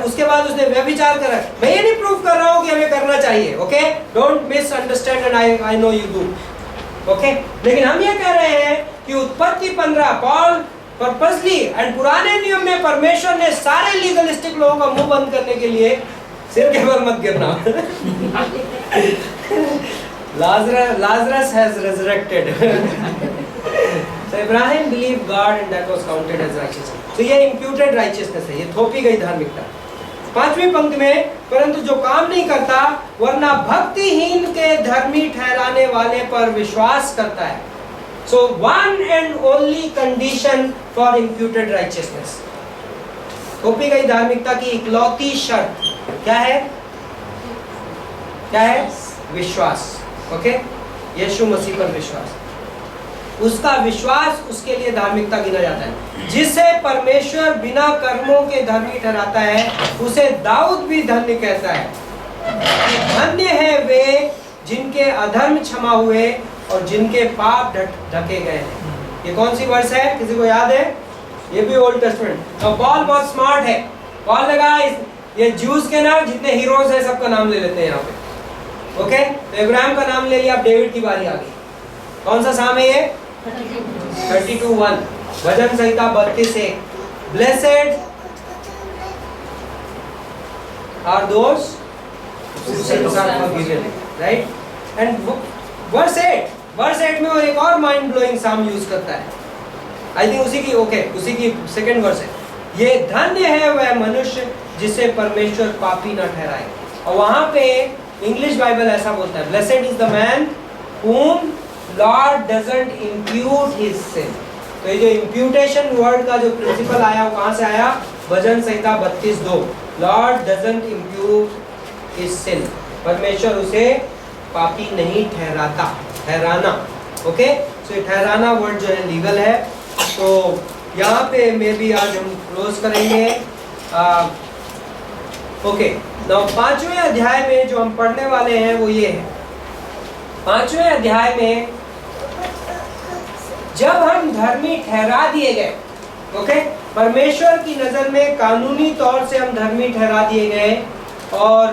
उसके बाद उसने व्यभिचार करा। मैं ये नहीं प्रूव कर रहा हूं कि हमें करना चाहिए, okay? Don't misunderstand and I know you do, okay? लेकिन हम ये कह रहे हैं कि उत्पत्ति 15 पॉल पर्पसली एंड पुराने नियम में परमेश्वर ने सारे लीगलिस्टिक लोगों का मुंह बंद करने के लिए, सिर के बल मत गिरना, Lazarus has resurrected. So Abraham believed God and that was counted as righteousness. तो ये imputed righteousness है, ये थोपी गई धार्मिकता। 5वीं पंक्ति में, परंतु जो काम नहीं करता वरना भक्तिहीन के धर्मी ठहराने वाले पर विश्वास करता है। So one and only condition for imputed righteousness, थोपी गई धार्मिकता की इकलौती शर्त क्या है? क्या है? विश्वास। ओके, यीशु मसीह पर विश्वास। उसका विश्वास उसके लिए धार्मिकता गिना जाता है। जिसे परमेश्वर बिना कर्मों के धर्मी ठहराता है उसे दाऊद भी धन्य कहता है। धन्य है वे जिनके अधर्म क्षमा हुए और जिनके पाप ढके गए हैं। ये कौन सी वर्ष है? किसी को याद है? ये भी ओल्ड टेस्टमेंट। और पॉल बहुत स्मार्ट है। पॉल लगा ये ज्यूज के ना जितने हीरोज हैं सबका नाम ले लेते हैं यहाँ पे। ओके, तो इब्राहिम का नाम ले लिया, अब डेविड की बारी आ गई। कौन सा साम है ये? 32:1, भजन संहिता 32:1। Blessed are those who sins are forgiven, right? And verse 8 में वो एक और माइंड ब्लोइंग साम यूज करता है। आई थिंक उसी की सेकंड वर्स है। ये धन्य है वह मनुष्य जिसे परमेश्वर पापी न ठहराए। और वहां पे इंग्लिश बाइबल ऐसा बोलता है, blessed is the man whom Lord doesn't impute his sin। तो ये जो imputation वर्ड का जो प्रिंसिपल आया वो कहाँ से आया? भजन संहिता 32:2। Lord doesn't impute his sin, परमेश्वर उसे पापी नहीं ठहराना। ओके, तो ठहराना वर्ड जो है लीगल है। तो यहाँ पे मे भी आज हम क्लोज करेंगे। ओके, now 5वें अध्याय में जो हम पढ़ने वाले हैं वो ये है। 5वें अध्याय में जब हम धर्मी ठहरा दिए गए, ओके, परमेश्वर की नजर में कानूनी तौर से हम धर्मी ठहरा दिए गए। और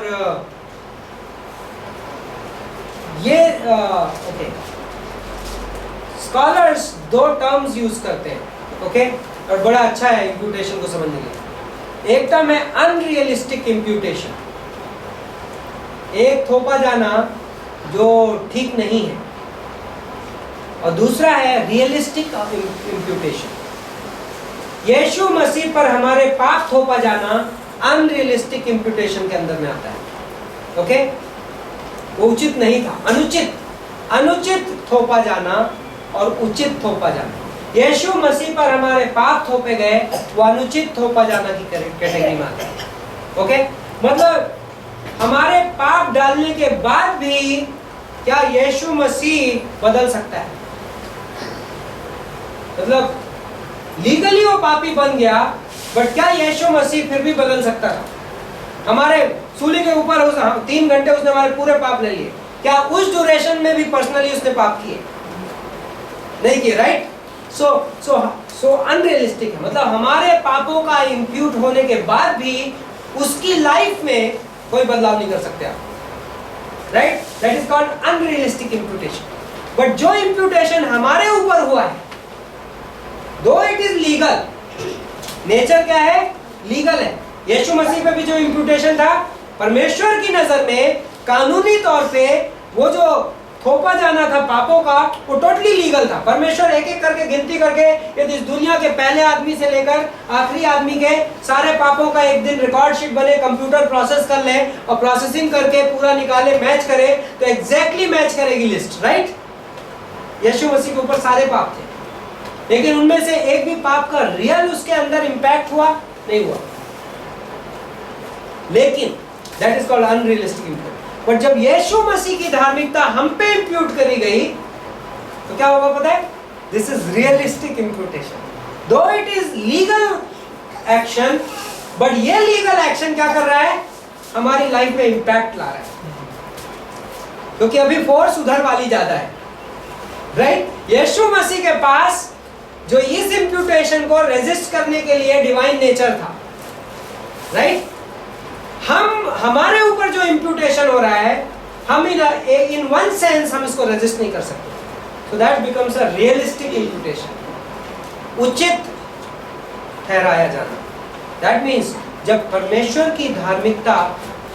ये ओके, स्कॉलर्स 2 टर्म्स यूज करते हैं, ओके, और बड़ा अच्छा है इम्प्यूटेशन को समझने के लिए। एक टर्म है अनरियलिस्टिक इम्प्यूटेशन, एक थोपा जाना जो ठीक नहीं है, और दूसरा है रियलिस्टिक इम्प्यूटेशन। यीशु मसीह पर हमारे पाप थोपा जाना अनरियलिस्टिक इम्प्यूटेशन के अंदर में आता है। ओके, वो उचित नहीं था, अनुचित थोपा जाना और उचित थोपा जाना। यीशु मसीह पर हमारे पाप थोपे गए, वो अनुचित थोपा जाना की कैटेगरी में आता है। ओके, मतलब हमारे पाप डालने के बाद भी क्या यीशु मसीह बदल सकता है? मतलब लीगली वो पापी बन गया, बट क्या यीशु मसीह फिर भी बदल सकता था? हमारे सूली के ऊपर 3 घंटे उसने हमारे पूरे पाप ले लिए, क्या उस ड्यूरेशन में भी पर्सनली उसने पाप किए? नहीं किए, राइट? सो अनरियलिस्टिक है, मतलब हमारे पापों का इंप्यूट होने के बाद भी उसकी लाइफ में कोई बदलाव नहीं कर सकते आप, right? That is called unrealistic imputation. But जो इंप्यूटेशन हमारे ऊपर हुआ है, दो इट इज लीगल, नेचर क्या है? लीगल है। यीशु मसीह पे भी जो इंप्यूटेशन था, परमेश्वर की नजर में कानूनी तौर पे वो जो थोपा जाना था पापों का, वो टोटली लीगल था। परमेश्वर एक एक करके गिनती करके यदि इस दुनिया के पहले आदमी से लेकर आखिरी आदमी के सारे पापों का एक दिन रिकॉर्ड शीट बने, कंप्यूटर प्रोसेस कर ले और प्रोसेसिंग करके पूरा निकाले, मैच करे, तो एग्जैक्टली मैच करेगी लिस्ट, राइट? यीशु मसीह के ऊपर सारे पाप थे, लेकिन उनमें से एक भी पाप का रियल उसके अंदर इंपैक्ट हुआ नहीं हुआ। लेकिन that is called unrealistic input. But जब यीशु मसीह की धार्मिकता हम पे इंप्यूट करी गई तो क्या होगा पता है? This is realistic imputation. Though it is legal action, but ये लीगल एक्शन क्या कर रहा है? हमारी लाइफ में इंपैक्ट ला रहा है, क्योंकि अभी फोर्स उधर वाली ज्यादा है, राइट? यीशु मसीह के पास जो इस इंप्यूटेशन को रेजिस्ट करने के लिए डिवाइन नेचर था, राइट? हमारे ऊपर जो इंप्यूटेशन हो रहा है, हम इन वन सेंस हम इसको रेजिस्ट नहीं कर सकते। So that becomes a realistic imputation, उचित ठहराया जाना। दैट मीन्स जब परमेश्वर की धार्मिकता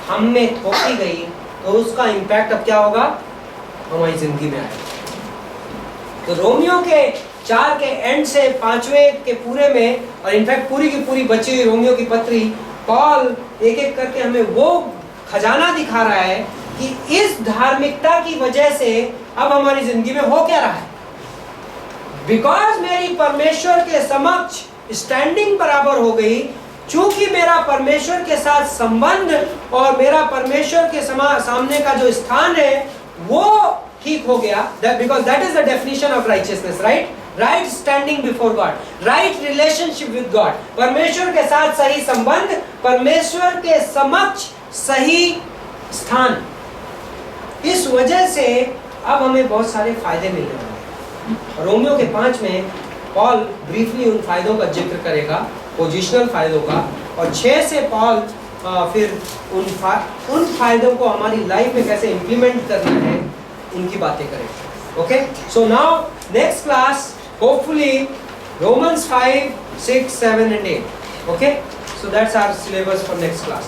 हम में थोपी गई तो उसका इंपैक्ट अब क्या होगा? हमारी जिंदगी में आएगा। तो रोमियो के 4 के एंड से 5वें के पूरे में, और इनफैक्ट पूरी की पूरी बची हुई रोमियो की पत्री, पॉल एक एक करके हमें वो खजाना दिखा रहा है कि इस धार्मिकता की वजह से अब हमारी जिंदगी में हो क्या रहा है। बिकॉज मेरी परमेश्वर के समक्ष स्टैंडिंग बराबर हो गई, चूंकि मेरा परमेश्वर के साथ संबंध और मेरा परमेश्वर के सामने का जो स्थान है वो ठीक हो गया। Because that is the definition of righteousness, right? Right standing before God, right relationship with God, परमेश्वर के साथ सही संबंध, परमेश्वर के समक्ष सही स्थान। इस वजह से अब हमें बहुत सारे फायदे मिलने वाले हैं। रोमियो के 5 में पॉल ब्रीफली उन फायदों का जिक्र करेगा, पोजिशनल फायदों का, और 6 से पॉल फिर उन फायदों को हमारी लाइफ में कैसे इंप्लीमेंट करना है उनकी बातें करेंगे। Okay, so now next class hopefully Romans 5, 6, 7 and 8. Okay, so that's our syllabus for next class.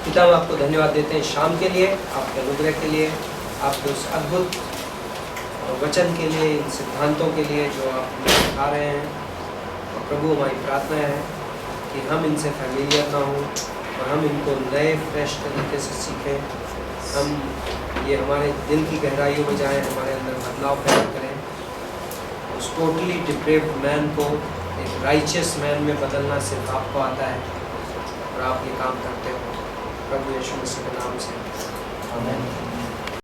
पिता, हम आपको धन्यवाद देते हैं शाम के लिए, आपके अनुग्रह के लिए, आपके उस अद्भुत वचन के लिए, इन सिद्धांतों के लिए जो आप सिखा रहे हैं। और प्रभु, हमारी प्रार्थना है कि हम इनसे फैमिलियर ना हों और हम इनको नए फ्रेश तरीके से सीखें। हम ये हमारे दिल की गहराइयों में जाएं, हमारे अंदर बदलाव पैदा करें, उस टोटली डिप्रेव्ड मैन को एक राइचियस मैन में बदलना सिर्फ आपको आता है, और आप ये काम करते हो। प्रभु यीशु मसीह के नाम से आमीन।